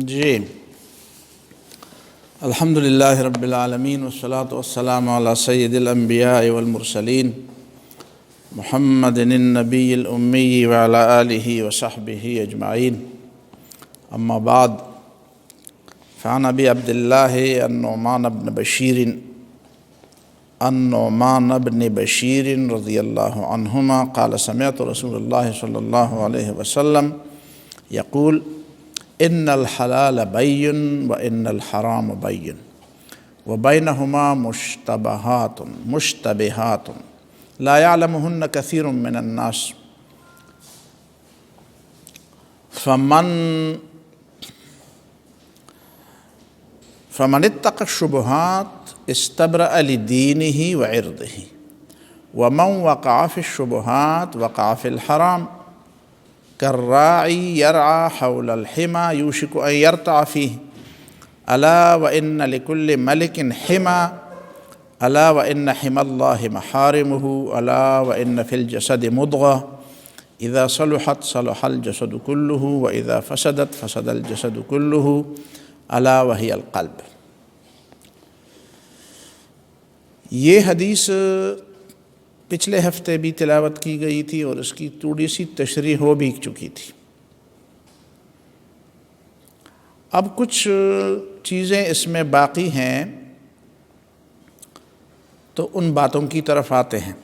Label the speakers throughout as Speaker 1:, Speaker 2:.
Speaker 1: جی الحمدللہ رب العالمین والصلاة والسلام علی سید الانبیاء والمرسلین محمد النبی الامی وعلی آلہ وصحبہ اجمعین اما بعد فعن ابی عبداللہ النعمان بن بشیر رضی اللہ عنہما قال سمعت رسول اللہ صلی اللہ علیہ وسلم یقول ان الحلال بین وان الحرام بین وبینہما مشتبہات لا يعلمهن كثير من الناس فمن اتقى الشبهات استبرأ لدينه وعرضه ومن وقع في الشبهات وقع في الحرام كالراعي يرعى حول الحمى يوشك أن يرتع فيه ألا وإن لكل ملك حمى ألا وإن حمى الله محارمه ألا وإن في الجسد مضغة إذا صلحت صلح الجسد كله وإذا فسدت فسد الجسد كله ألا وهي القلب۔ یہ حدیث پچھلے ہفتے بھی تلاوت کی گئی تھی اور اس کی تھوڑی سی تشریح ہو بھی چکی تھی۔ اب کچھ چیزیں اس میں باقی ہیں تو ان باتوں کی طرف آتے ہیں۔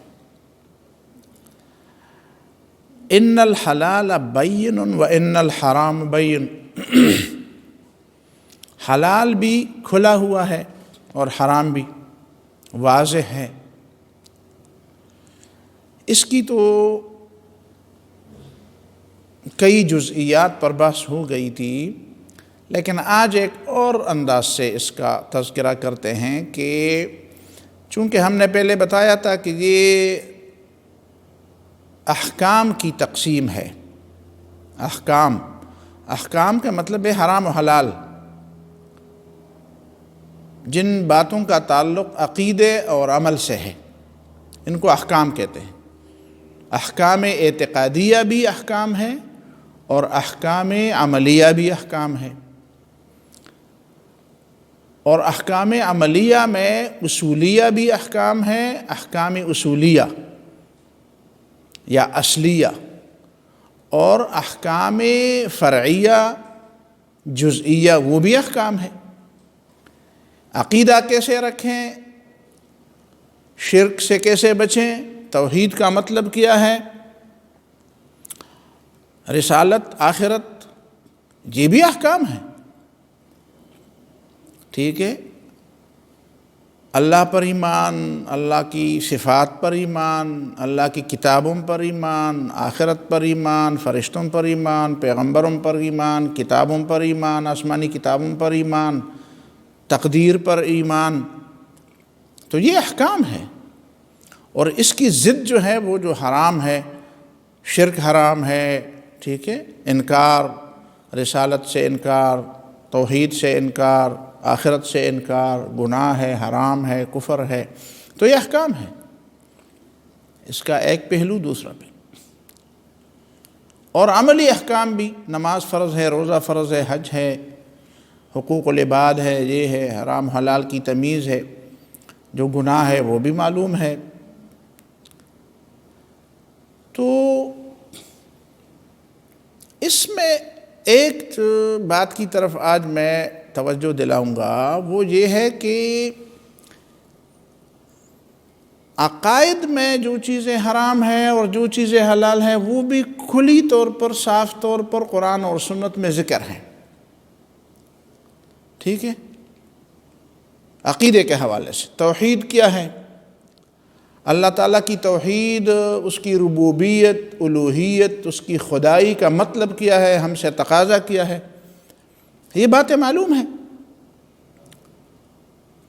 Speaker 1: ان الحلال بین وان الحرام بین، حلال بھی کھلا ہوا ہے اور حرام بھی واضح ہے۔ اس کی تو کئی جزئیات پر بحث ہو گئی تھی، لیکن آج ایک اور انداز سے اس کا تذکرہ کرتے ہیں کہ چونکہ ہم نے پہلے بتایا تھا کہ یہ احکام کی تقسیم ہے۔ احکام کا مطلب ہے حرام و حلال، جن باتوں کا تعلق عقیدے اور عمل سے ہے ان کو احکام کہتے ہیں۔ احکام اعتقادیہ بھی احکام ہے اور احکام عملیہ بھی احکام ہے، اور احکام عملیہ میں اصولیہ بھی احکام ہے، احکام اصولیہ یا اصلیہ، اور احکام فرعیہ جزئیہ وہ بھی احکام ہے۔ عقیدہ کیسے رکھیں، شرک سے کیسے بچیں، توحید کا مطلب کیا ہے، رسالت، آخرت، یہ بھی احکام ہیں۔ ٹھیک ہے، اللہ پر ایمان، اللہ کی صفات پر ایمان، اللہ کی کتابوں پر ایمان، آخرت پر ایمان، فرشتوں پر ایمان، پیغمبروں پر ایمان، کتابوں پر ایمان، آسمانی کتابوں پر ایمان، تقدیر پر ایمان، تو یہ احکام ہے۔ اور اس کی ضد جو ہے وہ جو حرام ہے، شرک حرام ہے، ٹھیک ہے، انکار، رسالت سے انکار، توحید سے انکار، آخرت سے انکار، گناہ ہے، حرام ہے، کفر ہے، تو یہ احکام ہے۔ اس کا ایک پہلو، دوسرا پہلو، اور عملی احکام بھی، نماز فرض ہے، روزہ فرض ہے، حج ہے، حقوق العباد ہے، یہ ہے، حرام حلال کی تمیز ہے، جو گناہ ہے وہ بھی معلوم ہے۔ تو اس میں ایک بات کی طرف آج میں توجہ دلاؤں گا، وہ یہ ہے کہ عقائد میں جو چیزیں حرام ہیں اور جو چیزیں حلال ہیں وہ بھی کھلی طور پر، صاف طور پر قرآن اور سنت میں ذکر ہیں۔ ٹھیک ہے، عقیدے کے حوالے سے توحید کیا ہے، اللہ تعالیٰ کی توحید، اس کی ربوبیت، الوہیت، اس کی خدائی کا مطلب کیا ہے، ہم سے تقاضا کیا ہے، یہ باتیں معلوم ہیں۔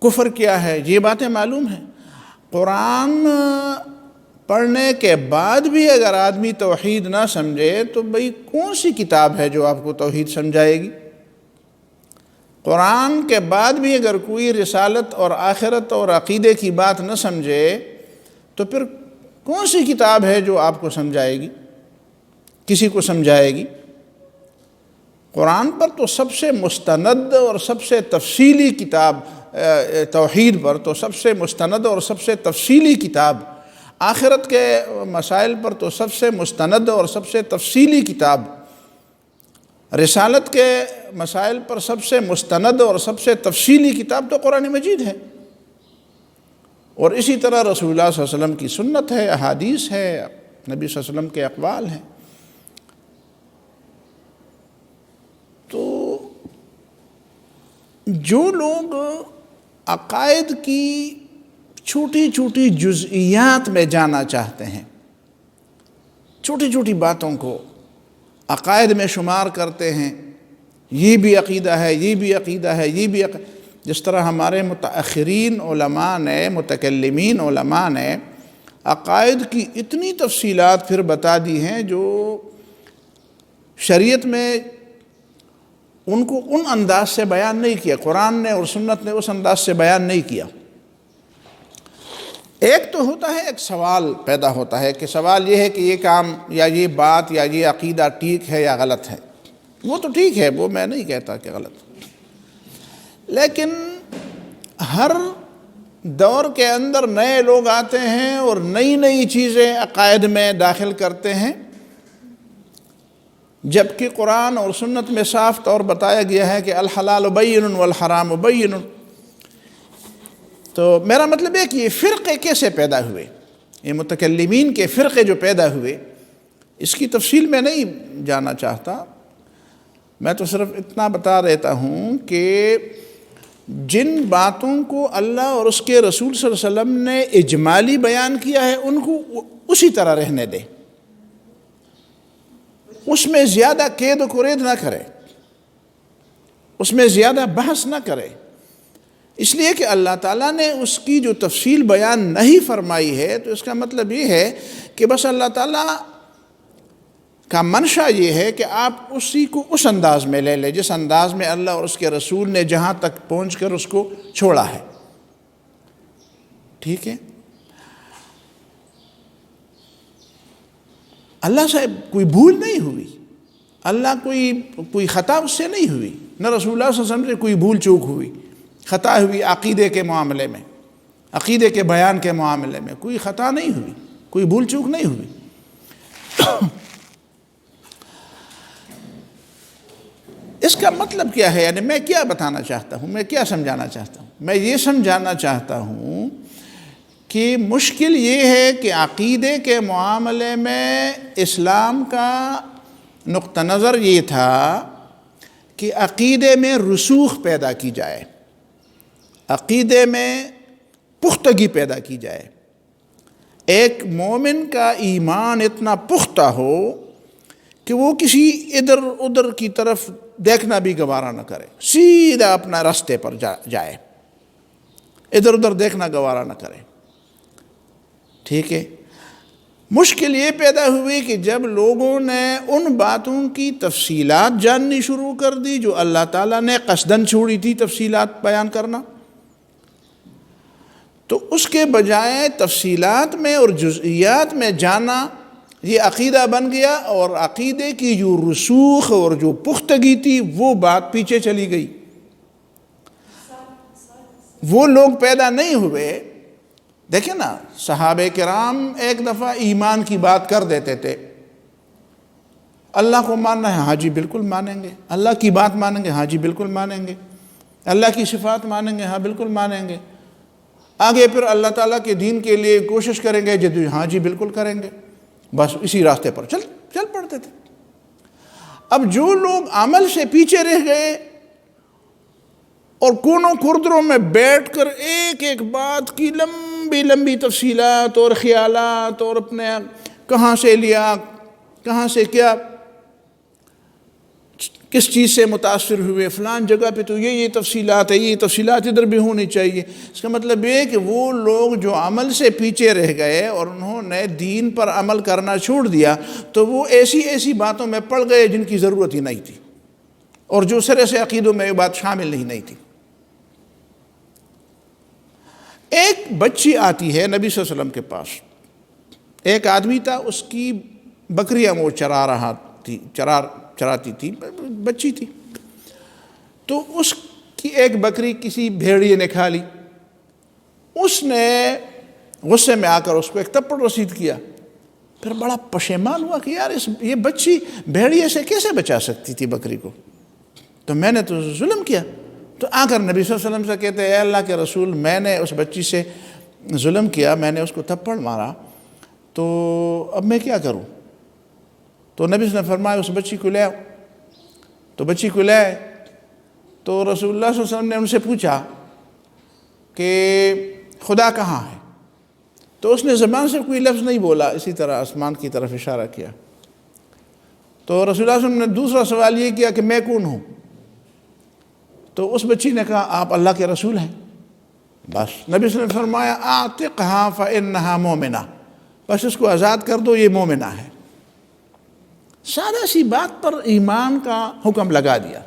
Speaker 1: کفر کیا ہے، یہ باتیں معلوم ہیں۔ قرآن پڑھنے کے بعد بھی اگر آدمی توحید نہ سمجھے تو بھئی کون سی کتاب ہے جو آپ کو توحید سمجھائے گی؟ قرآن کے بعد بھی اگر کوئی رسالت اور آخرت اور عقیدے کی بات نہ سمجھے تو پھر کون سی کتاب ہے جو آپ کو سمجھائے گی، کسی کو سمجھائے گی؟ قرآن پر تو سب سے مستند اور سب سے تفصیلی کتاب، توحید پر تو سب سے مستند اور سب سے تفصیلی کتاب، آخرت کے مسائل پر تو سب سے مستند اور سب سے تفصیلی کتاب، رسالت کے مسائل پر سب سے مستند اور سب سے تفصیلی کتاب تو قرآن مجید ہے، اور اسی طرح رسول اللہ صلی اللہ علیہ وسلم کی سنت ہے، احادیث ہے، نبی صلی اللہ علیہ وسلم کے اقوال ہیں۔ تو جو لوگ عقائد کی چھوٹی چھوٹی جزئیات میں جانا چاہتے ہیں، چھوٹی چھوٹی باتوں کو عقائد میں شمار کرتے ہیں، یہ بھی عقیدہ ہے، یہ بھی عقیدہ ہے، یہ بھی جس طرح ہمارے متأخرین علماء نے، متکلمین علماء نے عقائد کی اتنی تفصیلات پھر بتا دی ہیں جو شریعت میں ان کو ان انداز سے بیان نہیں کیا، قرآن نے اور سنت نے اس انداز سے بیان نہیں کیا۔ ایک تو ہوتا ہے، ایک سوال پیدا ہوتا ہے کہ سوال یہ ہے کہ یہ کام یا یہ بات یا یہ عقیدہ ٹھیک ہے یا غلط ہے۔ وہ تو ٹھیک ہے، وہ میں نہیں کہتا کہ غلط، لیکن ہر دور کے اندر نئے لوگ آتے ہیں اور نئی نئی چیزیں عقائد میں داخل کرتے ہیں، جبکہ قرآن اور سنت میں صاف طور بتایا گیا ہے کہ الحلال بین والحرام بین۔ تو میرا مطلب ہے کہ یہ فرقے کیسے پیدا ہوئے، یہ متکلمین کے فرقے جو پیدا ہوئے، اس کی تفصیل میں نہیں جانا چاہتا، میں تو صرف اتنا بتا دیتا ہوں کہ جن باتوں کو اللہ اور اس کے رسول صلی اللہ علیہ وسلم نے اجمالی بیان کیا ہے ان کو اسی طرح رہنے دے، اس میں زیادہ قید و قید نہ کرے، اس میں زیادہ بحث نہ کرے، اس لیے کہ اللہ تعالیٰ نے اس کی جو تفصیل بیان نہیں فرمائی ہے تو اس کا مطلب یہ ہے کہ بس اللہ تعالیٰ کا منشا یہ ہے کہ آپ اسی کو اس انداز میں لے لیں جس انداز میں اللہ اور اس کے رسول نے جہاں تک پہنچ کر اس کو چھوڑا ہے، ٹھیک ہے۔ اللہ سے کوئی بھول نہیں ہوئی، اللہ کوئی خطا اس سے نہیں ہوئی، نہ رسول اللہ صلی اللہ علیہ وسلم سے کوئی بھول چوک ہوئی، خطا ہوئی عقیدے کے معاملے میں، عقیدے کے بیان کے معاملے میں کوئی خطا نہیں ہوئی، کوئی بھول چوک نہیں ہوئی۔ اس کا مطلب کیا ہے، یعنی میں کیا بتانا چاہتا ہوں، میں کیا سمجھانا چاہتا ہوں؟ میں یہ سمجھانا چاہتا ہوں کہ مشکل یہ ہے کہ عقیدے کے معاملے میں اسلام کا نقطہ نظر یہ تھا کہ عقیدے میں رسوخ پیدا کی جائے، عقیدے میں پختگی پیدا کی جائے، ایک مومن کا ایمان اتنا پختہ ہو کہ وہ کسی ادھر ادھر کی طرف دیکھنا بھی گوارا نہ کرے، سیدھا اپنا راستے پر جائے، ادھر ادھر دیکھنا گوارا نہ کرے، ٹھیک ہے۔ مشکل یہ پیدا ہوئی کہ جب لوگوں نے ان باتوں کی تفصیلات جاننی شروع کر دی جو اللہ تعالیٰ نے قصداً چھوڑی تھی تفصیلات بیان کرنا، تو اس کے بجائے تفصیلات میں اور جزئیات میں جانا یہ عقیدہ بن گیا، اور عقیدے کی جو رسوخ اور جو پختگی تھی وہ بات پیچھے چلی گئی، وہ لوگ پیدا نہیں ہوئے۔ دیکھیں نا، صحابہ کرام ایک دفعہ ایمان کی بات کر دیتے تھے، اللہ کو ماننا ہے، ہاں جی بالکل مانیں گے، اللہ کی بات مانیں گے، ہاں جی بالکل مانیں گے، اللہ کی صفات مانیں گے، ہاں بالکل مانیں گے، آگے پھر اللہ تعالیٰ کے دین کے لیے کوشش کریں گے، جدو ہاں جی بالکل کریں گے، بس اسی راستے پر چل پڑتے تھے۔ اب جو لوگ عمل سے پیچھے رہ گئے اور کونوں کردروں میں بیٹھ کر ایک ایک بات کی لمبی لمبی تفصیلات اور خیالات اور اپنے کہاں سے لیا، کہاں سے کیا، کس چیز سے متاثر ہوئے، فلان جگہ پہ تو یہ تفصیلات ہے، یہ تفصیلات ادھر بھی ہونی چاہیے، اس کا مطلب یہ ہے کہ وہ لوگ جو عمل سے پیچھے رہ گئے اور انہوں نے دین پر عمل کرنا چھوڑ دیا تو وہ ایسی باتوں میں پڑ گئے جن کی ضرورت ہی نہیں تھی، اور جو سرے سے عقیدوں میں یہ بات شامل نہیں تھی۔ ایک بچی آتی ہے نبی صلی اللہ علیہ وسلم کے پاس، ایک آدمی تھا، اس کی بکریاں وہ چرا چراتی تھی، بچی تھی، تو اس کی ایک بکری کسی بھیڑیے نے کھا لی، اس نے غصے میں آ کر اس کو ایک تھپڑ رسید کیا، پھر بڑا پشیمان ہوا کہ یار یہ بچی بھیڑیے سے کیسے بچا سکتی تھی بکری کو، تو میں نے تو ظلم کیا۔ تو آ کر نبی صلی اللہ علیہ وسلم سے کہتے ہیں اے اللہ کے رسول، میں نے اس بچی سے ظلم کیا، میں نے اس کو تھپڑ مارا، تو اب میں کیا کروں؟ تو نبی صلی اللہ علیہ وسلم نے فرمایا اس بچی کو لے آؤ۔ تو بچی کو لے آئے، تو رسول اللہ صلی اللہ علیہ وسلم نے ان سے پوچھا کہ خدا کہاں ہے؟ تو اس نے زبان سے کوئی لفظ نہیں بولا، اسی طرح آسمان کی طرف اشارہ کیا۔ تو رسول اللہ صلی اللہ علیہ وسلم نے دوسرا سوال یہ کیا کہ میں کون ہوں؟ تو اس بچی نے کہا آپ اللہ کے رسول ہیں۔ بس نبی صلی اللہ علیہ وسلم نے فرمایا اعتقها فإنها مومنہ، بس اس کو آزاد کر دو، یہ مومنہ ہے۔ سادہ سی بات پر ایمان کا حکم لگا دیا۔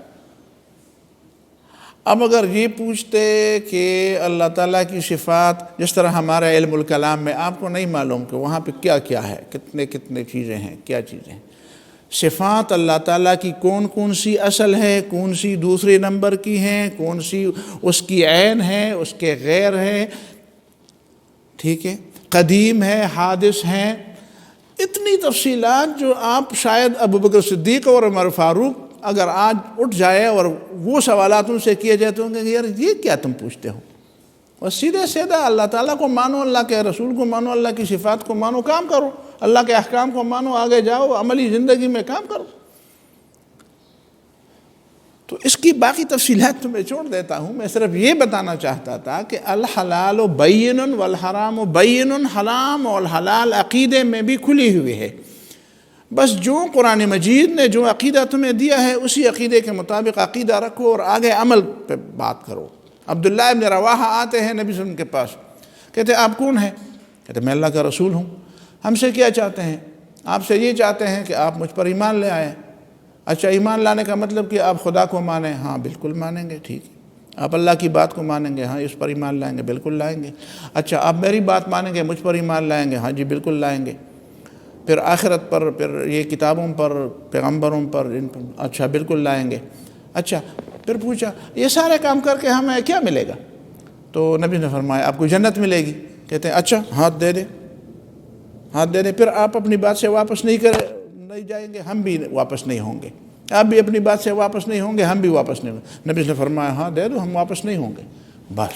Speaker 1: اب اگر یہ پوچھتے کہ اللہ تعالیٰ کی صفات، جس طرح ہمارا علم الکلام میں آپ کو نہیں معلوم کہ وہاں پہ کیا کیا ہے، کتنے چیزیں ہیں، کیا چیزیں ہیں، صفات اللہ تعالیٰ کی کون کون سی اصل ہے، کون سی دوسرے نمبر کی ہیں، کون سی اس کی عین ہے، اس کے غیر ہے، ٹھیک ہے، قدیم ہے، حادث ہیں، اتنی تفصیلات جو آپ شاید ابو بکر صدیق اور عمر فاروق اگر آج اٹھ جائے اور وہ سوالات ان سے کیے جاتے ہوں گے کہ یار یہ کیا تم پوچھتے ہو، اور سیدھے سیدھا اللہ تعالیٰ کو مانو، اللہ کے رسول کو مانو، اللہ کی صفات کو مانو، کام کرو، اللہ کے احکام کو مانو، آگے جاؤ، عملی زندگی میں کام کرو۔ تو اس کی باقی تفصیلات تو میں چھوڑ دیتا ہوں، میں صرف یہ بتانا چاہتا تھا کہ الحلال بین والحرام بین، حرام اور حلال عقیدے میں بھی کھلی ہوئی ہے، بس جو قرآن مجید نے جو عقیدہ تمہیں دیا ہے اسی عقیدے کے مطابق عقیدہ رکھو اور آگے عمل پہ بات کرو۔ عبداللہ ابن رواحہ آتے ہیں نبی صلی اللہ علیہ وسلم کے پاس، کہتے آپ کون ہیں؟ کہتے میں اللہ کا رسول ہوں۔ ہم سے کیا چاہتے ہیں؟ آپ سے یہ چاہتے ہیں کہ آپ مجھ پر ایمان لے آئیں۔ اچھا، ایمان لانے کا مطلب کہ آپ خدا کو مانیں؟ ہاں بالکل مانیں گے، ٹھیک ہے۔ آپ اللہ کی بات کو مانیں گے؟ ہاں اس پر ایمان لائیں گے، بالکل لائیں گے۔ اچھا، آپ میری بات مانیں گے، مجھ پر ایمان لائیں گے؟ ہاں جی بالکل لائیں گے۔ پھر آخرت پر، پھر یہ کتابوں پر، پیغمبروں پر، ان پر؟ اچھا بالکل لائیں گے۔ اچھا، پھر پوچھا یہ سارے کام کر کے ہمیں کیا ملے گا؟ تو نبی نے فرمایا آپ کو جنت ملے گی۔ کہتے ہیں اچھا ہاتھ دے دے، ہاتھ دے دے۔ پھر آپ اپنی بات سے واپس نہیں جائیں گے، ہم بھی واپس نہیں ہوں گے۔ آپ بھی اپنی بات سے واپس نہیں ہوں گے، ہم بھی واپس نہیں ہوں گے۔ نبی نے فرمایا ہاں دے دو، ہم واپس نہیں ہوں گے، بس۔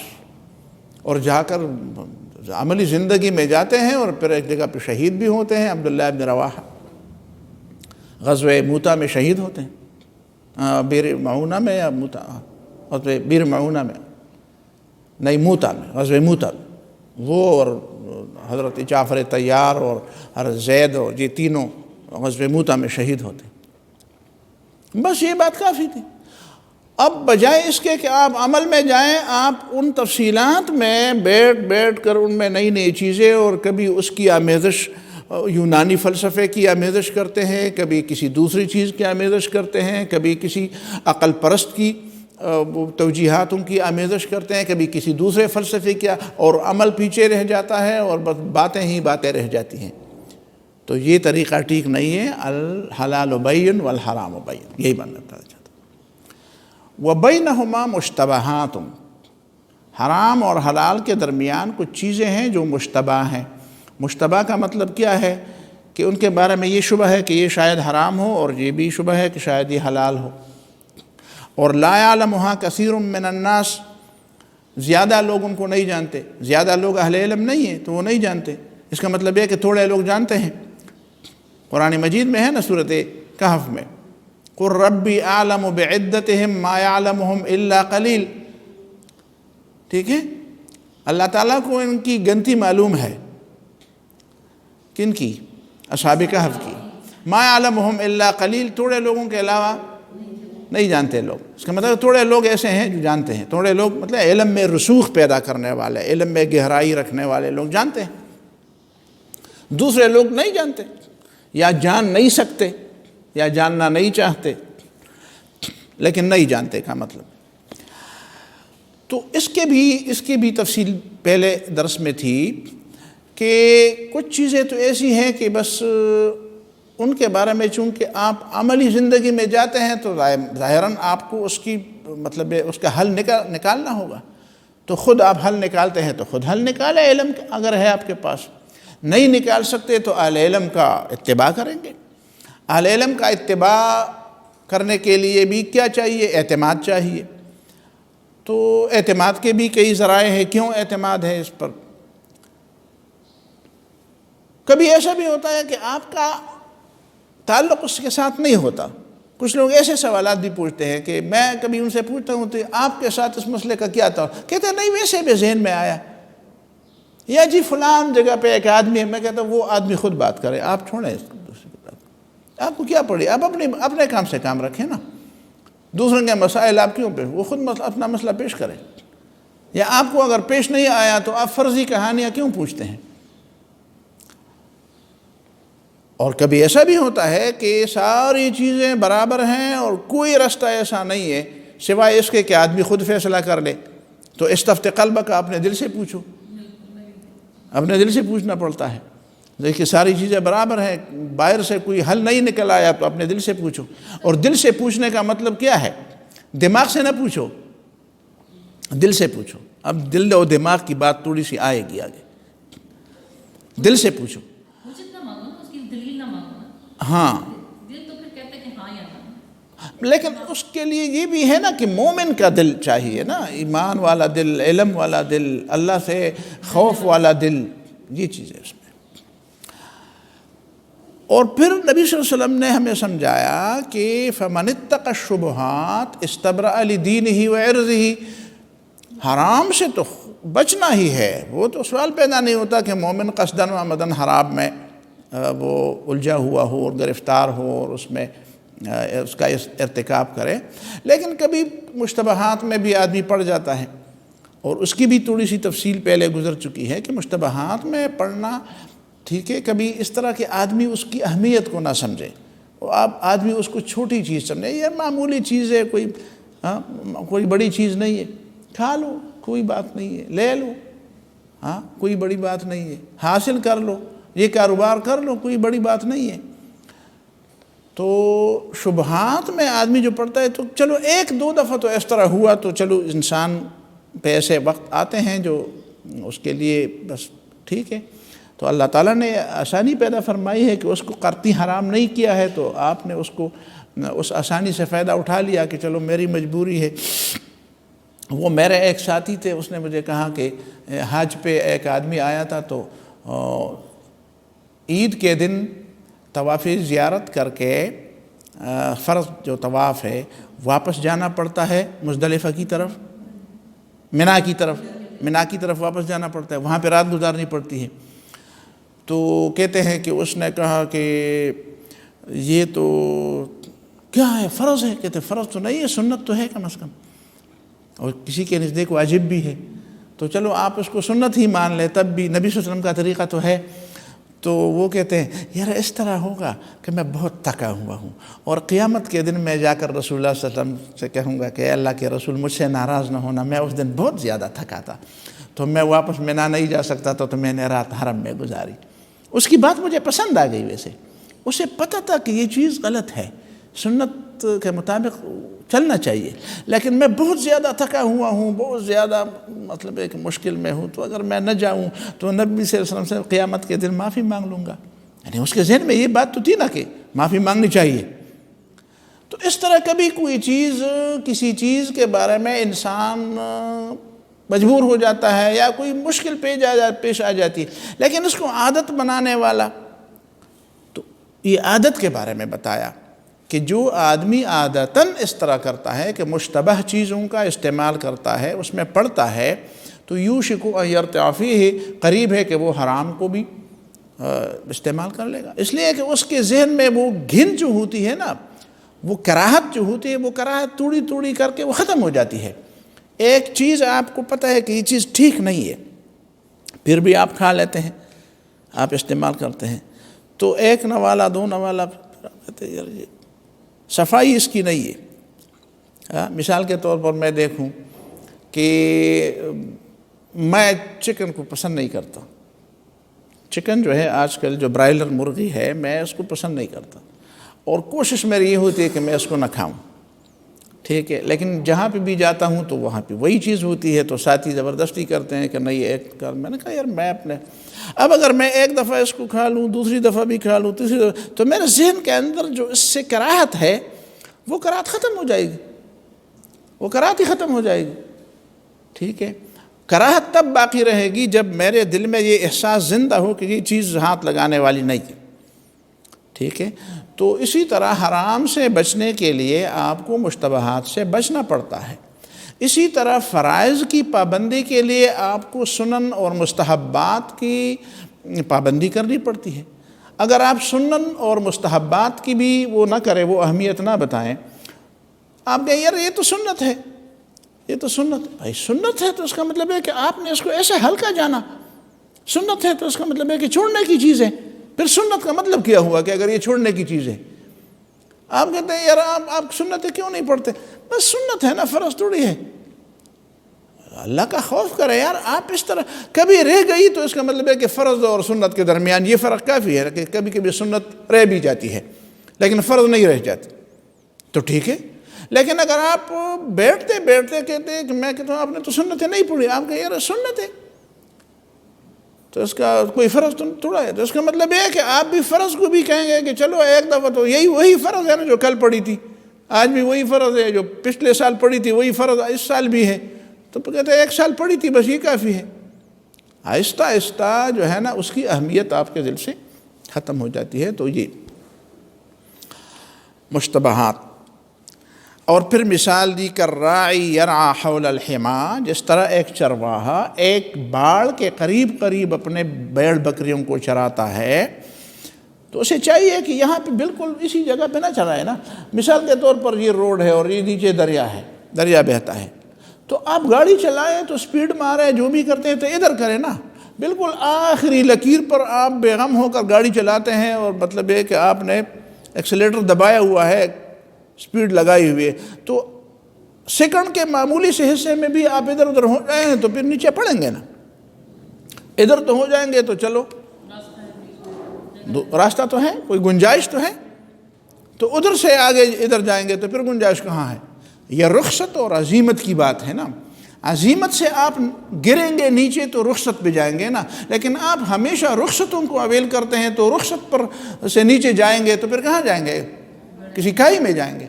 Speaker 1: اور جا کر عملی زندگی میں جاتے ہیں اور پھر ایک جگہ پہ شہید بھی ہوتے ہیں۔ عبداللہ ابن رواحہ غزوہ موتا میں شہید ہوتے ہیں، بیر معونہ میں یا موتا، بیر معونہ میں نہیں، موتا میں، غزوہ موتا میں وہ اور حضرت جعفر طیار اور حضرت زید اور یہ تینوں غزوہ موتا میں شہید ہوتے ہیں۔ بس یہ بات کافی تھی۔ اب بجائے اس کے کہ آپ عمل میں جائیں، آپ ان تفصیلات میں بیٹھ کر ان میں نئی نئی چیزیں، اور کبھی اس کی آمیزش یونانی فلسفے کی آمیزش کرتے ہیں، کبھی کسی دوسری چیز کی آمیزش کرتے ہیں، کبھی کسی عقل پرست کی توجیہاتوں کی آمیزش کرتے ہیں، کبھی کسی دوسرے فلسفے کیا، اور عمل پیچھے رہ جاتا ہے اور بس باتیں ہی باتیں رہ جاتی ہیں۔ تو یہ طریقہ ٹھیک نہیں ہے۔ الحلال بین والحرام بین، یہی بننا چاہتا۔ وَبَيْنَهُمَا مُشْتَبَهَاتٌ، حرام اور حلال کے درمیان کچھ چیزیں ہیں جو مشتبہ ہیں۔ مشتبہ کا مطلب کیا ہے؟ کہ ان کے بارے میں یہ شبہ ہے کہ یہ شاید حرام ہو، اور یہ بھی شبہ ہے کہ شاید یہ حلال ہو۔ اور لا يعلمها كثير من الناس، زیادہ لوگ ان کو نہیں جانتے، زیادہ لوگ اہل علم نہیں ہیں تو وہ نہیں جانتے۔ اس کا مطلب یہ کہ تھوڑے لوگ جانتے ہیں۔ قرآن مجید میں ہے نا سورۃ کہف میں، قُلْ رَبِّ أَعْلَمُ بِعِدَّتِهِمْ مَا يَعْلَمُهُمْ إِلَّا قَلِيلٌ، ٹھیک ہے؟ اللہ تعالیٰ کو ان کی گنتی معلوم ہے۔ کن کی؟ اصحاب کہف کی۔ ما يعلمهم إلا قلیل، تھوڑے لوگوں کے علاوہ نہیں جانتے لوگ۔ اس کا مطلب تھوڑے لوگ ایسے ہیں جو جانتے ہیں، تھوڑے لوگ مطلب علم میں رسوخ پیدا کرنے والے، علم میں گہرائی رکھنے والے لوگ جانتے ہیں۔ دوسرے لوگ نہیں جانتے، یا جان نہیں سکتے، یا جاننا نہیں چاہتے، لیکن نہیں جانتے کا مطلب۔ تو اس کی بھی تفصیل پہلے درس میں تھی کہ کچھ چیزیں تو ایسی ہیں کہ بس ان کے بارے میں چونکہ آپ عملی زندگی میں جاتے ہیں تو ظاہراً آپ کو اس کی مطلب اس کا حل نکالنا ہوگا، تو خود آپ حل نکالتے ہیں تو خود حل نکالے، علم اگر ہے آپ کے پاس، نہیں نکال سکتے تو اہل علم کا اتباع کریں گے۔ اہل علم کا اتباع کرنے کے لیے بھی کیا چاہیے؟ اعتماد چاہیے۔ تو اعتماد کے بھی کئی ذرائع ہیں۔ کیوں اعتماد ہے اس پر؟ کبھی ایسا بھی ہوتا ہے کہ آپ کا تعلق اس کے ساتھ نہیں ہوتا۔ کچھ لوگ ایسے سوالات بھی پوچھتے ہیں کہ میں کبھی ان سے پوچھتا ہوں تو آپ کے ساتھ اس مسئلے کا کیا تھا، کہتے ہیں نہیں ویسے بھی ذہن میں آیا، یا جی فلان جگہ پہ ایک آدمی ہے، میں کہتا ہوں وہ آدمی خود بات کرے، آپ چھوڑیں دوسرے کی بات، آپ کو کیا پڑی، آپ اپنے کام سے کام رکھیں نا، دوسروں کے مسائل آپ کیوں پیش، وہ خود اپنا مسئلہ پیش کرے، یا آپ کو اگر پیش نہیں آیا تو آپ فرضی کہانیاں کیوں پوچھتے ہیں؟ اور کبھی ایسا بھی ہوتا ہے کہ ساری چیزیں برابر ہیں اور کوئی رستہ ایسا نہیں ہے سوائے اس کے کہ آدمی خود فیصلہ کر لے، تو استفت قلبک کا اپنے دل سے پوچھو، اپنے دل سے پوچھنا پڑتا ہے۔ دیکھیے ساری چیزیں برابر ہیں، باہر سے کوئی حل نہیں نکل آیا تو اپنے دل سے پوچھو۔ اور دل سے پوچھنے کا مطلب کیا ہے؟ دماغ سے نہ پوچھو، دل سے پوچھو۔ اب دل اور دماغ کی بات تھوڑی سی آئے گی آگے، دل سے پوچھو۔ ہاں لیکن اس کے لیے یہ بھی ہے نا کہ مومن کا دل چاہیے نا، ایمان والا دل، علم والا دل، اللہ سے خوف والا دل، یہ چیزیں اس میں۔ اور پھر نبی صلی اللہ علیہ وسلم نے ہمیں سمجھایا کہ فَمَنِ اتَّقَى الشُّبُهَاتِ اسْتَبْرَأَ لِدِينِهِ وَعِرْضِهِ، حرام سے تو بچنا ہی ہے، وہ تو سوال پیدا نہیں ہوتا کہ مومن قصداً و عمداً حرام میں وہ الجھا ہوا ہو اور گرفتار ہو اور اس میں اس کا ارتکاب کرے، لیکن کبھی مشتبہات میں بھی آدمی پڑ جاتا ہے، اور اس کی بھی تھوڑی سی تفصیل پہلے گزر چکی ہے کہ مشتبہات میں پڑھنا ٹھیک ہے، کبھی اس طرح کہ آدمی اس کی اہمیت کو نہ سمجھے، آدمی اس کو چھوٹی چیز سمجھے، یہ معمولی چیز ہے، کوئی بڑی چیز نہیں ہے، کھا لو کوئی بات نہیں ہے، لے لو کوئی بڑی بات نہیں ہے، حاصل کر لو، یہ کاروبار کر لو، کوئی بڑی بات نہیں ہے۔ تو شبہات میں آدمی جو پڑھتا ہے تو چلو ایک دو دفعہ تو اس طرح ہوا تو چلو انسان پہ ایسے وقت آتے ہیں جو اس کے لیے بس ٹھیک ہے، تو اللہ تعالیٰ نے آسانی پیدا فرمائی ہے کہ اس کو قطعی حرام نہیں کیا ہے، تو آپ نے اس کو اس آسانی سے فائدہ اٹھا لیا کہ چلو میری مجبوری ہے۔ وہ میرے ایک ساتھی تھے، اس نے مجھے کہا کہ حج پہ ایک آدمی آیا تھا تو عید کے دن طواف زیارت کر کے فرض جو طواف ہے واپس جانا پڑتا ہے مزدلفہ کی طرف، منا کی طرف واپس جانا پڑتا ہے، وہاں پہ رات گزارنی پڑتی ہے۔ تو کہتے ہیں کہ اس نے کہا کہ یہ تو کیا ہے، فرض ہے؟ کہتے فرض تو نہیں ہے، سنت تو ہے کم از کم، اور کسی کے نزدیک واجب بھی ہے، تو چلو آپ اس کو سنت ہی مان لیں، تب بھی نبی صلی اللہ علیہ وسلم کا طریقہ تو ہے۔ تو وہ کہتے ہیں یار اس طرح ہوگا کہ میں بہت تھکا ہوا ہوں، اور قیامت کے دن میں جا کر رسول اللہ صلی اللہ علیہ وسلم سے کہوں گا کہ اللہ کے رسول مجھ سے ناراض نہ ہونا، میں اس دن بہت زیادہ تھکا تھا، تو میں واپس منا نہیں جا سکتا تھا، تو میں نے رات حرم میں گزاری۔ اس کی بات مجھے پسند آ گئی، ویسے اسے پتہ تھا کہ یہ چیز غلط ہے، سنت کے مطابق چلنا چاہیے، لیکن میں بہت زیادہ تھکا ہوا ہوں، بہت زیادہ مطلب ایک مشکل میں ہوں، تو اگر میں نہ جاؤں تو نبی صلی اللہ علیہ وسلم سے قیامت کے دن معافی مانگ لوں گا، یعنی اس کے ذہن میں یہ بات تو تھی نا کہ معافی مانگنی چاہیے۔ تو اس طرح کبھی کوئی چیز، کسی چیز کے بارے میں انسان مجبور ہو جاتا ہے یا کوئی مشکل پیش آ جاتی ہے، لیکن اس کو عادت بنانے والا، تو یہ عادت کے بارے میں بتایا کہ جو آدمی عادتاً اس طرح کرتا ہے کہ مشتبہ چیزوں کا استعمال کرتا ہے، اس میں پڑھتا ہے، تو یوشک ان یرتع فیہ، قریب ہے کہ وہ حرام کو بھی استعمال کر لے گا، اس لیے کہ اس کے ذہن میں وہ گھن جو ہوتی ہے نا، وہ کراہت جو ہوتی ہے، وہ کراہت توڑی توڑی کر کے وہ ختم ہو جاتی ہے۔ ایک چیز آپ کو پتہ ہے کہ یہ چیز ٹھیک نہیں ہے، پھر بھی آپ کھا لیتے ہیں، آپ استعمال کرتے ہیں، تو ایک نوالا دو نوالا کہتے ہیں یار یہ صفائی اس کی نہیں ہے۔ مثال کے طور پر میں دیکھوں کہ میں چکن کو پسند نہیں کرتا، چکن جو ہے آج کل جو برائلر مرغی ہے میں اس کو پسند نہیں کرتا، اور کوشش میری یہ ہوتی ہے کہ میں اس کو نہ کھاؤں، ٹھیک ہے، لیکن جہاں پہ بھی جاتا ہوں تو وہاں پہ وہی چیز ہوتی ہے، تو ساتھی زبردستی کرتے ہیں کہ نہیں ایک کر، میں نے کہا یار میں اب اگر میں ایک دفعہ اس کو کھا لوں، دوسری دفعہ بھی کھا لوں، تیسری دفعہ، تو میرے ذہن کے اندر جو اس سے کراہت ہے وہ کراہت ختم ہو جائے گی، وہ کراہت ہی ختم ہو جائے گی، ٹھیک ہے۔ کراہت تب باقی رہے گی جب میرے دل میں یہ احساس زندہ ہو کہ یہ چیز ہاتھ لگانے والی نہیں ہے، ٹھیک ہے۔ تو اسی طرح حرام سے بچنے کے لیے آپ کو مشتبہات سے بچنا پڑتا ہے، اسی طرح فرائض کی پابندی کے لیے آپ کو سنن اور مستحبات کی پابندی کرنی پڑتی ہے۔ اگر آپ سنن اور مستحبات کی بھی وہ نہ کریں، وہ اہمیت نہ بتائیں، آپ کہیں یار یہ تو سنت ہے، یہ تو سنت ہے، بھائی سنت ہے تو اس کا مطلب ہے کہ آپ نے اس کو ایسے ہلکا جانا، سنت ہے تو اس کا مطلب ہے کہ چھوڑنے کی چیز ہے، پھر سنت کا مطلب کیا ہوا کہ اگر یہ چھوڑنے کی چیز ہے؟ آپ کہتے ہیں یار آپ سنتیں کیوں نہیں پڑھتے؟ بس سنت ہے نا، فرض تھوڑی ہے۔ اللہ کا خوف کرے یار، آپ اس طرح کبھی رہ گئی تو اس کا مطلب ہے کہ فرض اور سنت کے درمیان یہ فرق کافی ہے کہ کبھی کبھی سنت رہ بھی جاتی ہے لیکن فرض نہیں رہ جاتی، تو ٹھیک ہے۔ لیکن اگر آپ بیٹھتے بیٹھتے کہتے ہیں کہ میں کہتا ہوں آپ نے تو سنتیں نہیں پڑھی، آپ کہیں یار سنت ہے تو اس کا کوئی فرض تو تھوڑا ہے، تو اس کا مطلب یہ ہے کہ آپ بھی فرض کو بھی کہیں گے کہ چلو ایک دفعہ تو وہی فرض ہے نا جو کل پڑھی تھی، آج بھی وہی فرض ہے، جو پچھلے سال پڑھی تھی وہی فرض اس سال بھی ہے، تو کہتے ہیں ایک سال پڑھی تھی بس یہ کافی ہے۔ آہستہ آہستہ جو ہے نا اس کی اہمیت آپ کے دل سے ختم ہو جاتی ہے۔ تو یہ مشتبہات، اور پھر مثال دی کالراعی یرعی حول الحما، جس طرح ایک چرواہا ایک باڑ کے قریب قریب اپنے بیڑ بکریوں کو چراتا ہے، تو اسے چاہیے کہ یہاں پہ بالکل اسی جگہ پہ نہ چرائے نا۔ مثال کے طور پر یہ روڈ ہے اور یہ نیچے دریا ہے، دریا بہتا ہے، تو آپ گاڑی چلائیں تو سپیڈ ماریں جو بھی کرتے ہیں تو ادھر کریں نا، بالکل آخری لکیر پر آپ بے غم ہو کر گاڑی چلاتے ہیں، اور مطلب ہے کہ آپ نے ایکسیلیٹر دبایا ہوا ہے، سپیڈ لگائی ہوئی ہے، تو سیکنڈ کے معمولی سے حصے میں بھی آپ ادھر ادھر ہو جائیں ہیں تو پھر نیچے پڑیں گے نا، ادھر تو ہو جائیں گے تو چلو راستہ تو ہے، کوئی گنجائش تو ہے، تو ادھر سے آگے ادھر جائیں گے تو پھر گنجائش کہاں ہے؟ یہ رخصت اور عزیمت کی بات ہے نا، عزیمت سے آپ گریں گے نیچے تو رخصت پہ جائیں گے نا، لیکن آپ ہمیشہ رخصتوں کو اویل کرتے ہیں تو رخصت پر سے نیچے جائیں گے تو پھر کہاں جائیں گے؟ کسی کھائی میں جائیں گے۔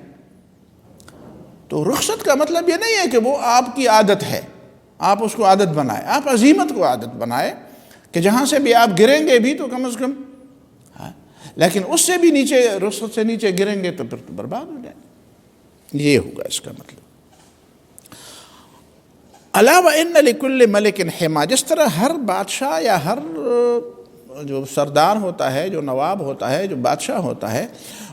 Speaker 1: تو رخصت کا مطلب یہ نہیں ہے کہ وہ آپ کی عادت ہے، آپ اس کو عادت بنائیں، آپ عزیمت کو عادت بنائیں کہ جہاں سے بھی آپ گریں گے بھی تو کم از کم، لیکن اس سے بھی نیچے، رخصت سے نیچے گریں گے تو پھر تو برباد ہو جائیں گے، یہ ہوگا اس کا مطلب۔ الا وان لکل ملک حما، جس طرح ہر بادشاہ یا ہر جو سردار ہوتا ہے، جو نواب ہوتا ہے، جو بادشاہ ہوتا ہے،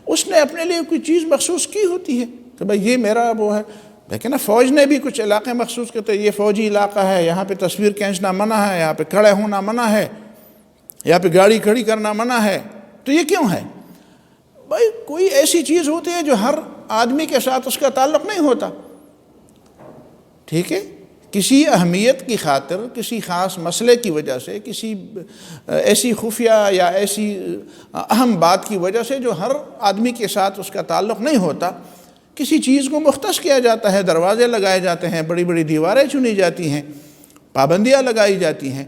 Speaker 1: اس نے اپنے لیے کوئی چیز مخصوص کی ہوتی ہے کہ بھئی یہ میرا وہ ہے، لیکن فوج نے بھی کچھ علاقے مخصوص کرتے ہیں، یہ فوجی علاقہ ہے، یہاں پہ تصویر کھینچنا منع ہے، یہاں پہ کھڑے ہونا منع ہے، یہاں پہ گاڑی کھڑی کرنا منع ہے، تو یہ کیوں ہے؟ بھائی کوئی ایسی چیز ہوتی ہے جو ہر آدمی کے ساتھ اس کا تعلق نہیں ہوتا، ٹھیک ہے، کسی اہمیت کی خاطر، کسی خاص مسئلے کی وجہ سے، کسی ایسی خفیہ یا ایسی اہم بات کی وجہ سے جو ہر آدمی کے ساتھ اس کا تعلق نہیں ہوتا، کسی چیز کو مختص کیا جاتا ہے، دروازے لگائے جاتے ہیں، بڑی بڑی دیواریں چنی جاتی ہیں، پابندیاں لگائی جاتی ہیں،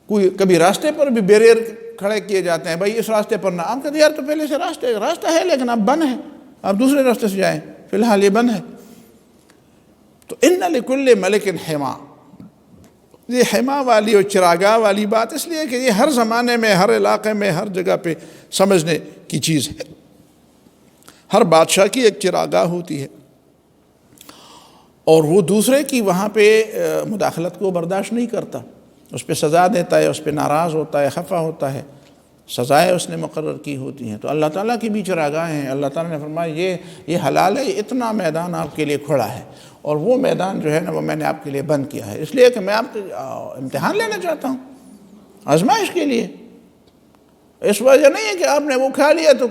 Speaker 1: کوئی کبھی راستے پر بھی بیریئر کھڑے کیے جاتے ہیں، بھائی اس راستے پر نہ، آپ کہتے ہیں یار تو پہلے سے راستہ ہے لیکن اب بند ہے، آپ دوسرے راستے سے جائیں، فی الحال یہ بند ہے۔ تو ان لکل ملک حما، یہ حما والی اور چراگاہ والی بات اس لیے کہ یہ ہر زمانے میں، ہر علاقے میں، ہر جگہ پہ سمجھنے کی چیز ہے، ہر بادشاہ کی ایک چراگاہ ہوتی ہے، اور وہ دوسرے کی وہاں پہ مداخلت کو برداشت نہیں کرتا، اس پہ سزا دیتا ہے، اس پہ ناراض ہوتا ہے، خفا ہوتا ہے، سزائیں اس نے مقرر کی ہوتی ہیں۔ تو اللہ تعالیٰ کی بھی چراگاہیں ہیں، اللہ تعالیٰ نے فرمایا یہ حلال ہے، اتنا میدان آپ کے لیے کھلا ہے، اور وہ میدان جو ہے نا وہ میں نے آپ کے لیے بند کیا ہے، اس لیے کہ میں آپ کے امتحان لینا چاہتا ہوں، آزمائش کے لیے، اس وجہ نہیں ہے کہ آپ نے وہ کھا لیا تو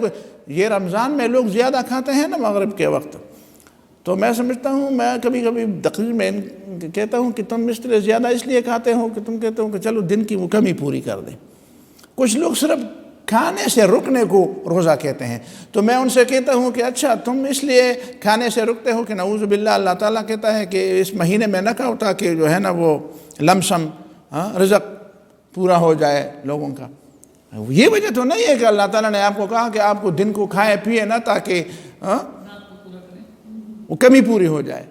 Speaker 1: یہ رمضان میں لوگ زیادہ کھاتے ہیں نا مغرب کے وقت، تو میں سمجھتا ہوں، میں کبھی کبھی تقریر میں کہتا ہوں کہ تم اس طرح زیادہ اس لیے کھاتے ہو کہ تم کہتے ہو کہ چلو دن کی وہ کمی پوری کر دیں، کچھ لوگ صرف کھانے سے رکنے کو روزہ کہتے ہیں، تو میں ان سے کہتا ہوں کہ اچھا تم اس لیے کھانے سے رکتے ہو کہ نعوذ باللہ اللہ تعالیٰ کہتا ہے کہ اس مہینے میں نہ کھاؤ تاکہ جو ہے نا وہ لمسم رزق پورا ہو جائے لوگوں کا. یہ وجہ تو نہیں ہے کہ اللہ تعالیٰ نے آپ کو کہا کہ آپ کو دن کو کھائے پیے نہ تاکہ وہ کمی پوری ہو جائے،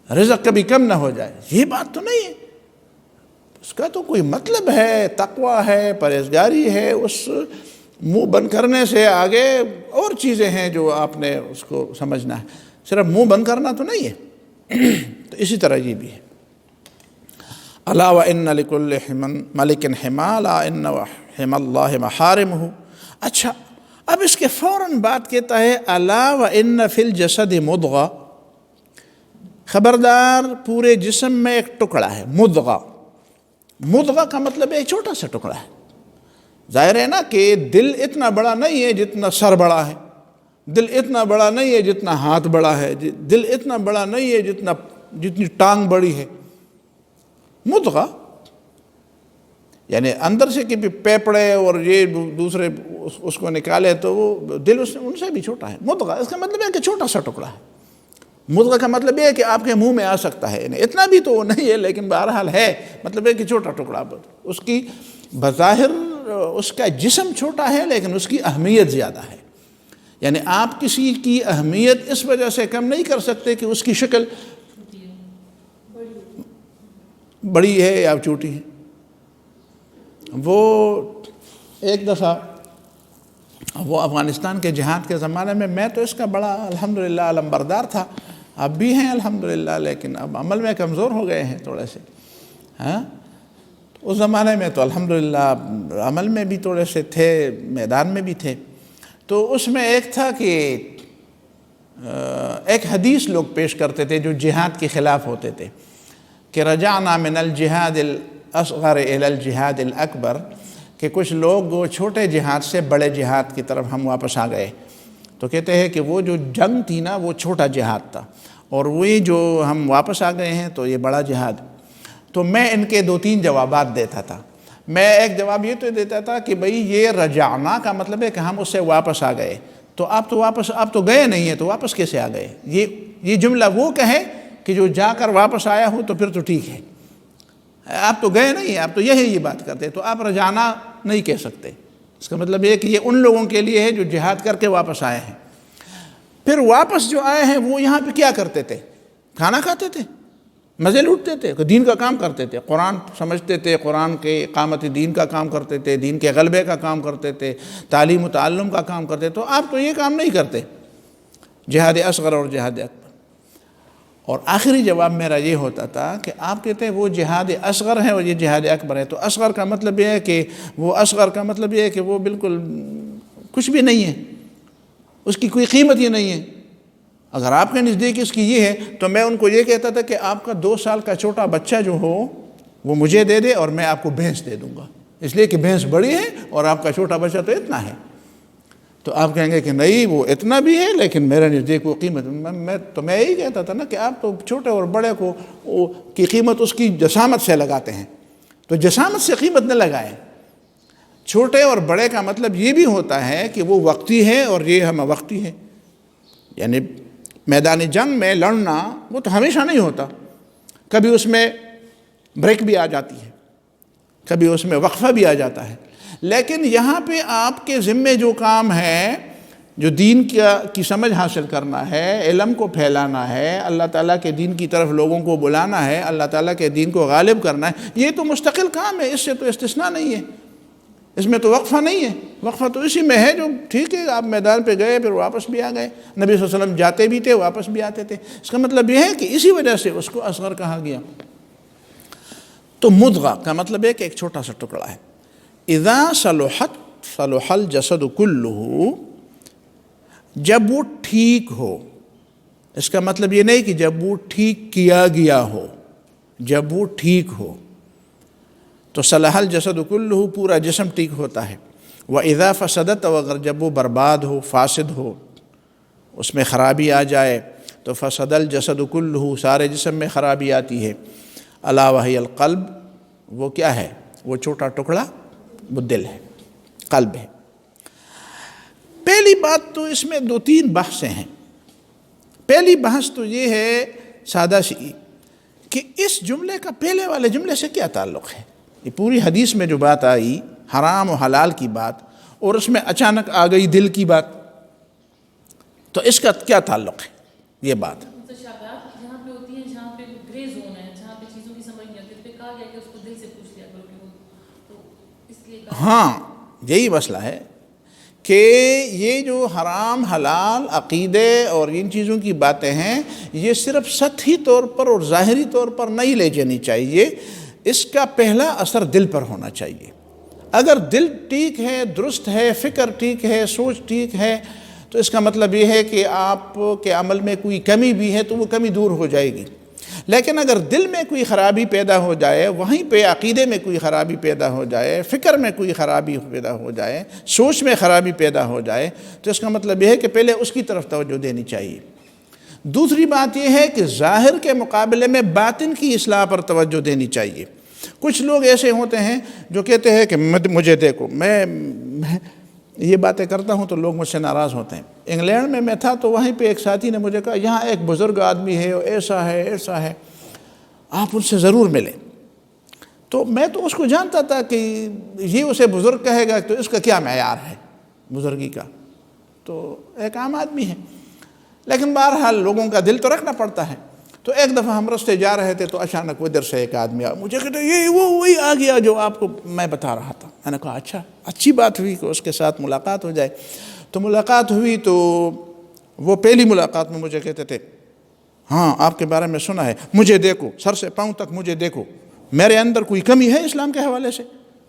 Speaker 1: رزق کبھی کم نہ ہو جائے. یہ بات تو نہیں ہے. اس کا تو کوئی مطلب ہے، تقوی ہے، پرہیزگاری ہے. اس منہ بند کرنے سے آگے اور چیزیں ہیں جو آپ نے اس کو سمجھنا ہے، صرف منہ بند کرنا تو نہیں ہے. تو اسی طرح یہ بھی ہے. الا وان لکل ملک حما الا ان حما اللہ محارمہ. اچھا اب اس کے فوراً بات کہتا ہے الا وان فی الجسد مضغہ. خبردار پورے جسم میں ایک ٹکڑا ہے مضغہ. مضغہ کا مطلب ایک چھوٹا سا ٹکڑا ہے. ظاہر ہے نا کہ دل اتنا بڑا نہیں ہے جتنا سر بڑا ہے، دل اتنا بڑا نہیں ہے جتنا ہاتھ بڑا ہے، دل اتنا بڑا نہیں ہے جتنی ٹانگ بڑی ہے. مضغہ یعنی اندر سے کہ پیپڑے اور یہ دوسرے اس کو نکالے تو وہ دل ان سے بھی چھوٹا ہے. مضغہ اس کا مطلب ہے کہ چھوٹا سا ٹکڑا ہے. مضغہ کا مطلب یہ ہے کہ آپ کے منہ میں آ سکتا ہے، اتنا بھی تو نہیں ہے لیکن بہرحال ہے. مطلب ہے کہ چھوٹا ٹکڑا. اس کی بظاہر اس کا جسم چھوٹا ہے لیکن اس کی اہمیت زیادہ ہے. یعنی آپ کسی کی اہمیت اس وجہ سے کم نہیں کر سکتے کہ اس کی شکل بڑی ہے یا چھوٹی ہے. وہ ایک دفعہ وہ افغانستان کے جہاد کے زمانے میں تو اس کا بڑا الحمدللہ علمبردار تھا، اب بھی ہیں الحمدللہ، لیکن اب عمل میں کمزور ہو گئے ہیں تھوڑے سے. اس زمانے میں تو الحمدللہ عمل میں بھی تھوڑے سے تھے، میدان میں بھی تھے. تو اس میں ایک تھا کہ ایک حدیث لوگ پیش کرتے تھے جو جہاد کے خلاف ہوتے تھے کہ رجعنا من الجہاد الاصغر الى الجہاد الاکبر، کہ کچھ لوگ چھوٹے جہاد سے بڑے جہاد کی طرف ہم واپس آ گئے. تو کہتے ہیں کہ وہ جو جنگ تھی نا وہ چھوٹا جہاد تھا اور وہی جو ہم واپس آ گئے ہیں تو یہ بڑا جہاد. تو میں ان کے 2-3 جوابات دیتا تھا. میں ایک جواب یہ تو دیتا تھا کہ بھئی یہ رجعنا کا مطلب ہے کہ ہم اس سے واپس آ گئے. تو آپ تو گئے نہیں ہیں تو واپس کیسے آ گئے؟ یہ جملہ وہ کہے کہ جو جا کر واپس آیا ہوں تو پھر تو ٹھیک ہے. آپ تو گئے نہیں ہیں، آپ تو یہ بات کرتے، تو آپ رجعنا نہیں کہہ سکتے. اس کا مطلب یہ کہ یہ ان لوگوں کے لیے ہے جو جہاد کر کے واپس آئے ہیں. پھر واپس جو آئے ہیں وہ یہاں پہ کیا کرتے تھے؟ کھانا کھاتے تھے، مزے لوٹتے تھے، دین کا کام کرتے تھے، قرآن سمجھتے تھے، قرآن کے اقامت دین کا کام کرتے تھے، دین کے غلبے کا کام کرتے تھے، تعلیم و تعلم کا کام کرتے. تو آپ تو یہ کام نہیں کرتے، جہاد اصغر اور جہاد اکبر. اور آخری جواب میرا یہ ہوتا تھا کہ آپ کہتے ہیں وہ جہاد اصغر ہے اور یہ جہاد اکبر ہے. تو اصغر کا مطلب یہ ہے کہ وہ بالکل کچھ بھی نہیں ہے، اس کی کوئی قیمت ہی نہیں ہے. اگر آپ کے نزدیک اس کی یہ ہے تو میں ان کو یہ کہتا تھا کہ آپ کا 2 سال کا چھوٹا بچہ جو ہو وہ مجھے دے دے اور میں آپ کو بھینس دے دوں گا، اس لیے کہ بھینس بڑی ہے اور آپ کا چھوٹا بچہ تو اتنا ہے. تو آپ کہیں گے کہ نہیں وہ اتنا بھی ہے لیکن میرے نزدیک وہ قیمت. میں یہی کہتا تھا نا کہ آپ تو چھوٹے اور بڑے کو کی قیمت اس کی جسامت سے لگاتے ہیں، تو جسامت سے قیمت نہ لگائیں. چھوٹے اور بڑے کا مطلب یہ بھی ہوتا ہے کہ وہ وقتی ہے اور یہ ہم وقتی ہے. یعنی میدان جنگ میں لڑنا وہ تو ہمیشہ نہیں ہوتا، کبھی اس میں بریک بھی آ جاتی ہے، کبھی اس میں وقفہ بھی آ جاتا ہے. لیکن یہاں پہ آپ کے ذمے جو کام ہے، جو دین کی سمجھ حاصل کرنا ہے، علم کو پھیلانا ہے، اللہ تعالیٰ کے دین کی طرف لوگوں کو بلانا ہے، اللہ تعالیٰ کے دین کو غالب کرنا ہے، یہ تو مستقل کام ہے، اس سے تو استثناء نہیں ہے، اس میں تو وقفہ نہیں ہے. وقفہ تو اسی میں ہے جو ٹھیک ہے آپ میدان پہ گئے پھر واپس بھی آ گئے. نبی صلی اللہ علیہ وسلم جاتے بھی تھے واپس بھی آتے تھے. اس کا مطلب یہ ہے کہ اسی وجہ سے اس کو اصغر کہا گیا. تو مضغہ کا مطلب ہے کہ ایک چھوٹا سا ٹکڑا ہے. اذا صلحت صلح الجسد کلہ، جب وہ ٹھیک ہو. اس کا مطلب یہ نہیں کہ جب وہ ٹھیک کیا گیا ہو، جب وہ ٹھیک ہو تو صلح الجسد کلہ، پورا جسم ٹھیک ہوتا ہے. وَإِذَا فَسَدَتْ، اگر جب وہ برباد ہو، فاسد ہو، اس میں خرابی آ جائے تو فسد الجسد کلہ، سارے جسم میں خرابی آتی ہے. الا وہی القلب، وہ کیا ہے؟ وہ چھوٹا ٹکڑا وہ دل ہے، قلب ہے۔ پہلی بات تو اس میں 2-3 بحثیں ہیں۔ پہلی بحث تو یہ ہے سادہ سی کہ اس جملے کا پہلے والے جملے سے کیا تعلق ہے۔ یہ پوری حدیث میں جو بات آئی حرام و حلال کی بات، اور اس میں اچانک آ گئی دل کی بات، تو اس کا کیا تعلق ہے یہ بات؟
Speaker 2: جہاں پہ ہوتی ہیں، جہاں پہ گرے زون ہے، جہاں پہ چیزوں کی سمجھ نہیں آتی، اس پہ کہا گیا کہ اس کو دل سے پوچھ لیا کرو، تو اس لیے
Speaker 1: ہاں یہی مسئلہ ہے کہ یہ جو حرام حلال عقیدے اور ان چیزوں کی باتیں ہیں، یہ صرف سطحی طور پر اور ظاہری طور پر نہیں لے جانی چاہیے، اس کا پہلا اثر دل پر ہونا چاہیے۔ اگر دل ٹھیک ہے، درست ہے، فکر ٹھیک ہے، سوچ ٹھیک ہے، تو اس کا مطلب یہ ہے کہ آپ کے عمل میں کوئی کمی بھی ہے تو وہ کمی دور ہو جائے گی۔ لیکن اگر دل میں کوئی خرابی پیدا ہو جائے، وہیں پہ عقیدے میں کوئی خرابی پیدا ہو جائے، فکر میں کوئی خرابی پیدا ہو جائے، سوچ میں خرابی پیدا ہو جائے، تو اس کا مطلب یہ ہے کہ پہلے اس کی طرف توجہ دینی چاہیے۔ دوسری بات یہ ہے کہ ظاہر کے مقابلے میں باطن کی اصلاح پر توجہ دینی چاہیے۔ کچھ لوگ ایسے ہوتے ہیں جو کہتے ہیں کہ مجھے دیکھو، میں یہ باتیں کرتا ہوں تو لوگ مجھ سے ناراض ہوتے ہیں۔ انگلینڈ میں تھا تو وہیں پہ ایک ساتھی نے مجھے کہا یہاں ایک بزرگ آدمی ہے، ایسا ہے ایسا ہے، آپ ان سے ضرور ملیں۔ تو میں تو اس کو جانتا تھا کہ یہ اسے بزرگ کہے گا تو اس کا کیا معیار ہے بزرگی کا، تو ایک عام آدمی ہے، لیکن بہرحال لوگوں کا دل تو رکھنا پڑتا ہے۔ تو ایک دفعہ ہم رستے جا رہے تھے تو اچانک ادھر سے ایک آدمی آیا، مجھے کہتے یہ وہی آ گیا جو آپ کو میں بتا رہا تھا۔ میں نے کہا اچھا، اچھی بات ہوئی کہ اس کے ساتھ ملاقات ہو جائے۔ تو ملاقات ہوئی تو وہ پہلی ملاقات میں مجھے کہتے تھے ہاں آپ کے بارے میں سنا ہے، مجھے دیکھو، سر سے پاؤں تک مجھے دیکھو، میرے اندر کوئی کمی ہے اسلام کے حوالے سے،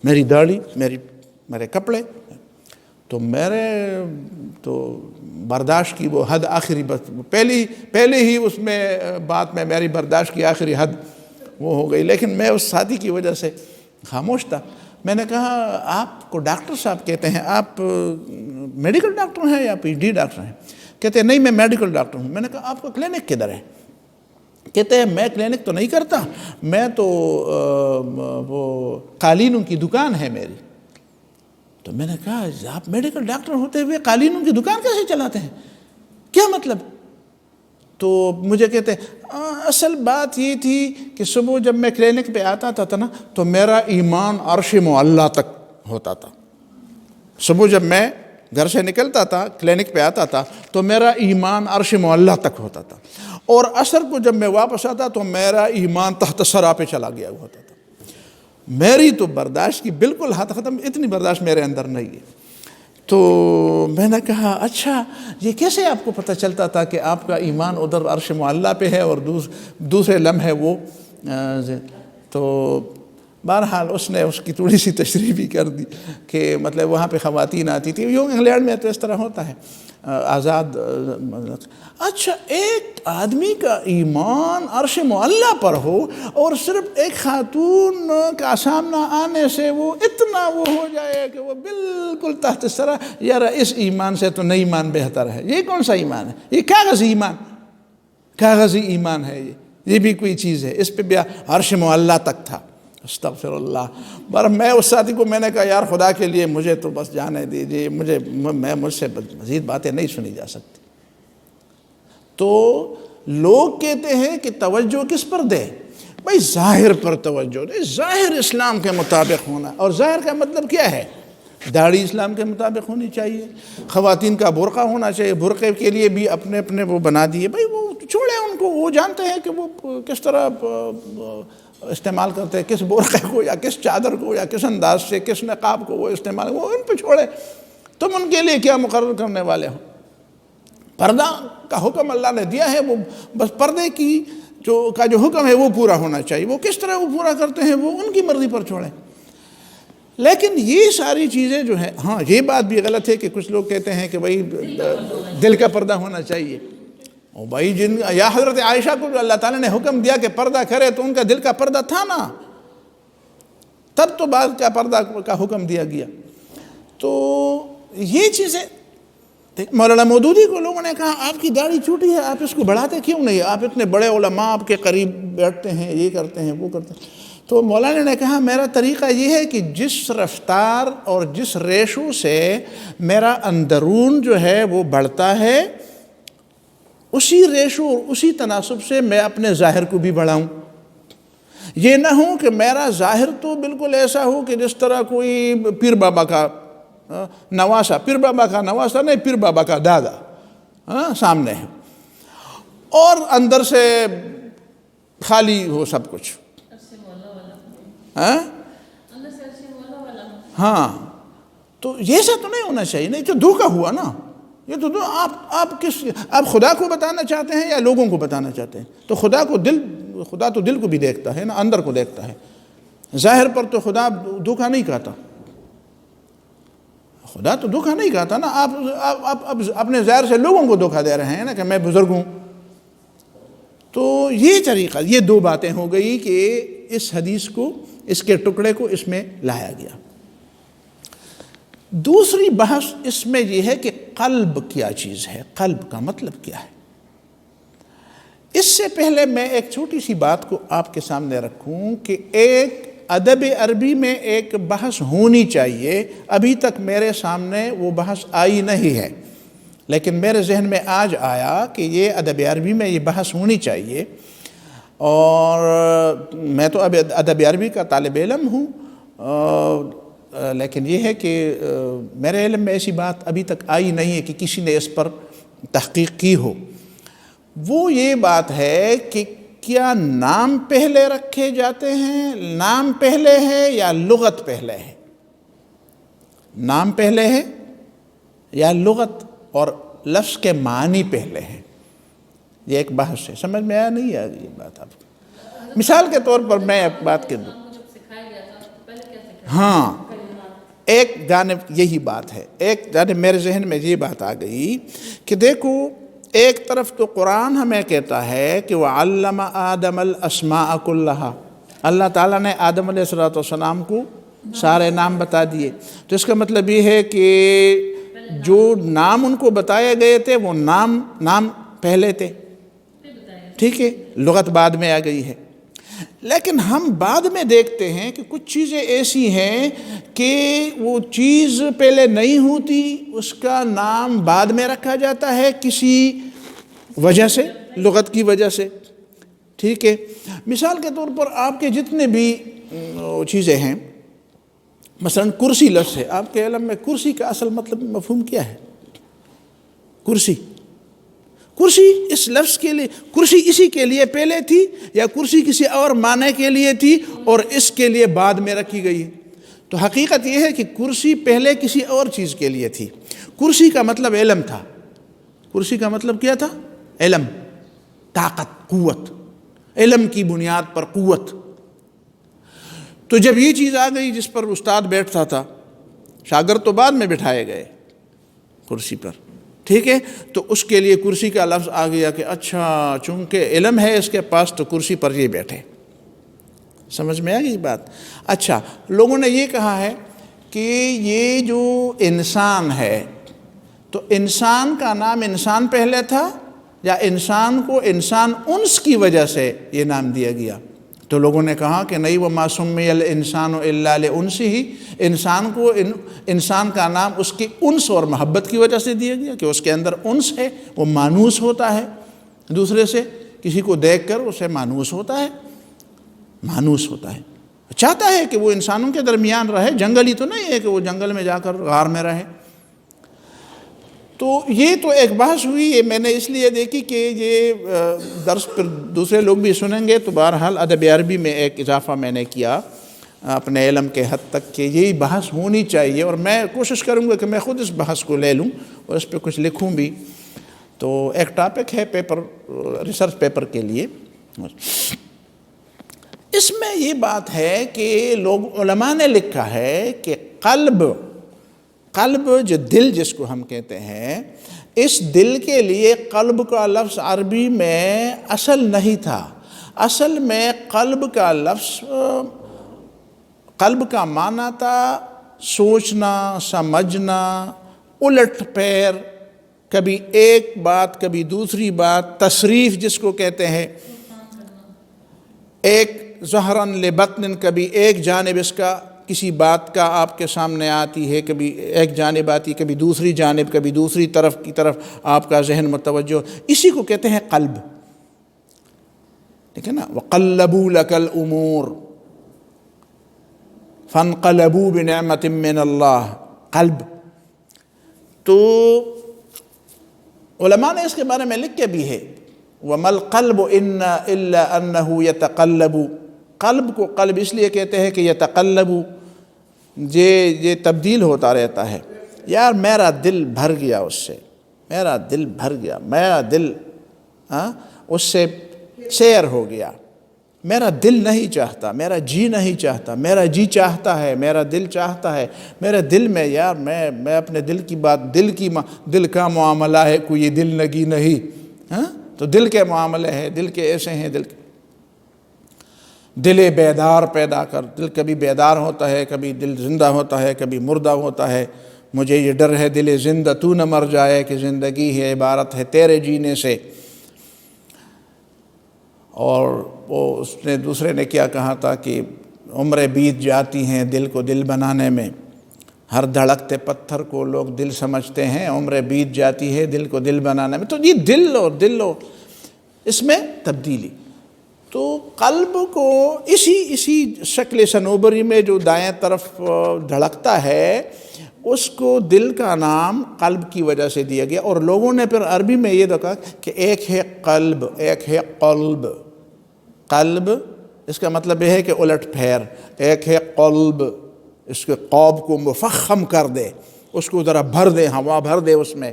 Speaker 1: میری داڑھی، میرے کپڑے۔ تو میرے تو برداشت کی وہ حد آخری، بس پہلے ہی اس میں بات میں میری برداشت کی آخری حد وہ ہو گئی، لیکن میں اس ساتھی کی وجہ سے خاموش تھا۔ میں نے کہا آپ کو ڈاکٹر صاحب کہتے ہیں، آپ میڈیکل ڈاکٹر ہیں یا پی ڈی ڈاکٹر ہیں؟ کہتے ہیں نہیں میں میڈیکل ڈاکٹر ہوں۔ میں نے کہا آپ کا کلینک کدھر ہے؟ کہتے ہیں میں کلینک تو نہیں کرتا، میں تو وہ قالینوں کی دکان ہے میری۔ تو میں نے کہا آپ میڈیکل ڈاکٹر ہوتے ہوئے قالینوں کی دکان کیسے چلاتے ہیں، کیا مطلب؟ تو مجھے کہتے ہیں اصل بات یہ تھی کہ صبح جب میں کلینک پہ آتا تھا نا تو میرا ایمان عرش معلیٰ تک ہوتا تھا۔ صبح جب میں گھر سے نکلتا تھا کلینک پہ آتا تھا تو میرا ایمان عرش معلیٰ تک ہوتا تھا، اور عصر کو جب میں واپس آتا تو میرا ایمان تحت ثری پہ چلا گیا ہوتا تھا۔ میری تو برداشت کی بالکل حد ختم، اتنی برداشت میرے اندر نہیں ہے۔ تو میں نے کہا اچھا یہ کیسے آپ کو پتہ چلتا تھا کہ آپ کا ایمان ادھر عرش معلیٰ پہ ہے اور دوسرے لمحے وہ تو بہرحال اس نے اس کی تھوڑی سی تشریح بھی کر دی کہ مطلب وہاں پہ خواتین آتی تھی، یوں انگلینڈ میں تو اس طرح ہوتا ہے آزاد۔ اچھا ایک آدمی کا ایمان عرش معلیٰ پر ہو اور صرف ایک خاتون کا سامنا آنے سے وہ اتنا وہ ہو جائے کہ وہ بالکل تحت ثری، یار اس ایمان سے تو نہیں ایمان بہتر ہے۔ یہ کون سا ایمان ہے؟ یہ کاغذی ایمان، کاغذی ایمان ہے یہ بھی کوئی چیز ہے؟ اس پہ بھی عرش معلیٰ تک تھا۔ استغفر اللہ۔ پر میں اس ساتھی کو میں نے کہا یار خدا کے لیے مجھے تو بس جانے دیجیے، مجھ سے مزید باتیں نہیں سنی جا سکتی۔ تو لوگ کہتے ہیں کہ توجہ کس پر دے؟ بھائی ظاہر پر توجہ دے، ظاہر اسلام کے مطابق ہونا۔ اور ظاہر کا مطلب کیا ہے؟ داڑھی اسلام کے مطابق ہونی چاہیے، خواتین کا برقع ہونا چاہیے، برقعے کے لیے بھی اپنے وہ بنا دیے، بھائی وہ چھوڑیں ان کو، وہ جانتے ہیں کہ وہ کس طرح استعمال کرتے ہیں، کس برقعے کو یا کس چادر کو یا کس انداز سے، کس نقاب کو وہ استعمال، وہ ان پہ چھوڑے، تم ان کے لیے کیا مقرر کرنے والے ہو؟ پردہ کا حکم اللہ نے دیا ہے، وہ بس پردے کی جو حکم ہے وہ پورا ہونا چاہیے، وہ کس طرح وہ پورا کرتے ہیں وہ ان کی مرضی پر چھوڑیں۔ لیکن یہ ساری چیزیں جو ہیں، ہاں یہ بات بھی غلط ہے کہ کچھ لوگ کہتے ہیں کہ بھائی دل کا پردہ ہونا چاہیے۔ اور بھائی یا حضرت عائشہ کو جو اللہ تعالیٰ نے حکم دیا کہ پردہ کرے تو ان کا دل کا پردہ تھا نا، تب تو بعد کا پردہ کا حکم دیا گیا۔ تو یہ چیزیں مولانا مودودی کو لوگوں نے کہا آپ کی داڑھی چھوٹی ہے، آپ اس کو بڑھاتے کیوں نہیں؟ آپ اتنے بڑے علماء آپ کے قریب بیٹھتے ہیں، یہ کرتے ہیں وہ کرتے ہیں۔ تو مولانا نے کہا میرا طریقہ یہ ہے کہ جس رفتار اور جس ریشو سے میرا اندرون جو ہے وہ بڑھتا ہے، اسی ریشو اور اسی تناسب سے میں اپنے ظاہر کو بھی بڑھاؤں۔ یہ نہ ہو کہ میرا ظاہر تو بالکل ایسا ہو کہ جس طرح کوئی پیر بابا کا نواسا، پیر بابا کا نواسا نہیں، پیر بابا کا دادا سامنے ہے، اور اندر سے خالی ہو سب کچھ۔ ہاں، تو یہ سا تو نہیں ہونا چاہیے، نہیں تو دھوکہ ہوا نا۔ یہ تو آپ خدا کو بتانا چاہتے ہیں یا لوگوں کو بتانا چاہتے ہیں؟ تو خدا تو دل کو بھی دیکھتا ہے نا، اندر کو دیکھتا ہے۔ ظاہر پر تو خدا دھوکہ نہیں کہتا، خدا تو دھوکہ نہیں کہتا نا۔ آپ اپنے ظاہر سے لوگوں کو دھوکہ دے رہے ہیں نا کہ میں بزرگ ہوں۔ تو یہ طریقہ، یہ دو باتیں ہو گئی کہ اس حدیث کو، اس کے ٹکڑے کو اس میں لایا گیا۔ دوسری بحث اس میں یہ ہے کہ قلب کیا چیز ہے، قلب کا مطلب کیا ہے۔ اس سے پہلے میں ایک چھوٹی سی بات کو آپ کے سامنے رکھوں کہ ایک ادب عربی میں ایک بحث ہونی چاہیے، ابھی تک میرے سامنے وہ بحث آئی نہیں ہے، لیکن میرے ذہن میں آج آیا کہ یہ ادب عربی میں یہ بحث ہونی چاہیے۔ اور میں تو اب ادب عربی کا طالب علم ہوں، لیکن یہ ہے کہ میرے علم میں ایسی بات ابھی تک آئی نہیں ہے کہ کسی نے اس پر تحقیق کی ہو۔ وہ یہ بات ہے کہ کیا نام پہلے رکھے جاتے ہیں، نام پہلے ہے یا لغت پہلے ہے؟ نام پہلے ہے یا لغت اور لفظ کے معنی پہلے ہے؟ یہ ایک بحث ہے، سمجھ میں آیا نہیں آ یہ بات آپ کو؟ مثال کے طور پر میں ایک بات کہہ دوں، ہاں ایک جانب یہی بات ہے، ایک جانب میرے ذہن میں یہ بات آ گئی کہ دیکھو، ایک طرف تو قرآن ہمیں کہتا ہے کہ وَعَلَّمَ آدَمَ الْأَسْمَاءَ كُلَّهَا، اللہ تعالیٰ نے آدم علیہ السلام کو سارے نام بتا دیے۔ تو اس کا مطلب یہ ہے کہ جو نام ان کو بتائے گئے تھے وہ نام پہلے تھے، ٹھیک ہے، لغت بعد میں آ گئی ہے۔ لیکن ہم بعد میں دیکھتے ہیں کہ کچھ چیزیں ایسی ہیں کہ وہ چیز پہلے نہیں ہوتی، اس کا نام بعد میں رکھا جاتا ہے کسی وجہ سے، لغت کی وجہ سے، ٹھیک ہے۔ مثال کے طور پر آپ کے جتنے بھی چیزیں ہیں، مثلا کرسی لفظ ہے، آپ کے علم میں کرسی کا اصل مطلب مفہوم کیا ہے؟ کرسی اس لفظ کے لیے، کرسی اسی کے لیے پہلے تھی یا کرسی کسی اور معنی کے لیے تھی اور اس کے لیے بعد میں رکھی گئی؟ تو حقیقت یہ ہے کہ کرسی پہلے کسی اور چیز کے لیے تھی۔ کرسی کا مطلب علم تھا، کرسی کا مطلب کیا تھا؟ علم، طاقت، قوت، علم کی بنیاد پر قوت۔ تو جب یہ چیز آ گئی جس پر استاد بیٹھتا تھا، شاگرد تو بعد میں بٹھائے گئے کرسی پر، ٹھیک ہے، تو اس کے لیے کرسی کا لفظ آ گیا کہ اچھا چونکہ علم ہے اس کے پاس تو کرسی پر یہ بیٹھے۔ سمجھ میں آ گئی بات؟ اچھا، لوگوں نے یہ کہا ہے کہ یہ جو انسان ہے، تو انسان کا نام انسان پہلے تھا یا انسان کو انسان انس کی وجہ سے یہ نام دیا گیا؟ تو لوگوں نے کہا کہ نہیں، وَمَا سُمِّيَ الْإِنسَانُ إِلَّا لِأُنْسِهِ، انسان کو انسان کا نام اس کی انس اور محبت کی وجہ سے دیا گیا کہ اس کے اندر انس ہے، وہ مانوس ہوتا ہے دوسرے سے، کسی کو دیکھ کر اسے مانوس ہوتا ہے، چاہتا ہے کہ وہ انسانوں کے درمیان رہے، جنگلی تو نہیں ہے کہ وہ جنگل میں جا کر غار میں رہے۔ تو یہ تو ایک بحث ہوئی، یہ میں نے اس لیے دیکھی کہ یہ درس پر دوسرے لوگ بھی سنیں گے، تو بہرحال ادب عربی میں ایک اضافہ میں نے کیا اپنے علم کے حد تک کہ یہی بحث ہونی چاہیے، اور میں کوشش کروں گا کہ میں خود اس بحث کو لے لوں اور اس پہ کچھ لکھوں بھی۔ تو ایک ٹاپک ہے پیپر، ریسرچ پیپر کے لیے۔ اس میں یہ بات ہے کہ علماء نے لکھا ہے کہ قلب جو دل جس کو ہم کہتے ہیں، اس دل کے لیے قلب کا لفظ عربی میں اصل نہیں تھا۔ اصل میں قلب کا لفظ، قلب کا معنی تھا سوچنا، سمجھنا، الٹ پھیر، کبھی ایک بات کبھی دوسری بات، تصریف جس کو کہتے ہیں، ایک ظہراً لبطن، کبھی ایک جانب اس کا کسی بات کا آپ کے سامنے آتی ہے، کبھی ایک جانب آتی، کبھی دوسری جانب، کبھی دوسری طرف کی طرف آپ کا ذہن متوجہ، اسی کو کہتے ہیں قلب، ٹھیک ہے نا. وَقَلَّبُوا لَكَ الْأُمُورَ فَانْقَلَبُوا بِنِعْمَةٍ مِّنَ اللَّهِ. قلب تو علماء نے اس کے بارے میں لکھ کے بھی ہے، وَمَا الْقَلْبُ إِلَّا أَنَّهُ يَتَقَلَّبُ. قلب کو قلب اس لیے کہتے ہیں کہ یتقلب، یہ تبدیل ہوتا رہتا ہے. یار میرا دل بھر گیا اس سے، میرا دل بھر گیا، میرا دل اس سے سیر ہو گیا، میرا دل نہیں چاہتا، میرا جی نہیں چاہتا، میرا جی چاہتا ہے، میرا دل چاہتا ہے، میرے دل میں یار میں اپنے دل کی بات، دل کا معاملہ ہے، کوئی دل لگی نہیں، تو دل کے معاملے ہیں، دل کے ایسے ہیں، دل بیدار پیدا کر. دل کبھی بیدار ہوتا ہے، کبھی دل زندہ ہوتا ہے، کبھی مردہ ہوتا ہے. مجھے یہ ڈر ہے دل زندہ تو نہ مر جائے، کہ زندگی ہے عبارت ہے تیرے جینے سے. اور وہ اس نے دوسرے نے کیا کہا تھا کہ عمریں بیت جاتی ہیں دل کو دل بنانے میں، ہر دھڑکتے پتھر کو لوگ دل سمجھتے ہیں، عمریں بیت جاتی ہے دل کو دل بنانے میں. تو یہ دل اور اس میں تبدیلی. تو قلب کو اسی شکل صنوبری میں جو دائیں طرف دھڑکتا ہے، اس کو دل کا نام قلب کی وجہ سے دیا گیا. اور لوگوں نے پھر عربی میں یہ کہا کہ ایک ہے قلب، ایک ہے قلب. قلب اس کا مطلب یہ ہے کہ الٹ پھیر، ایک ہے قلب، اس کے قوب کو مفخم کر دے، اس کو ذرا بھر دے، ہوا بھر دے اس میں،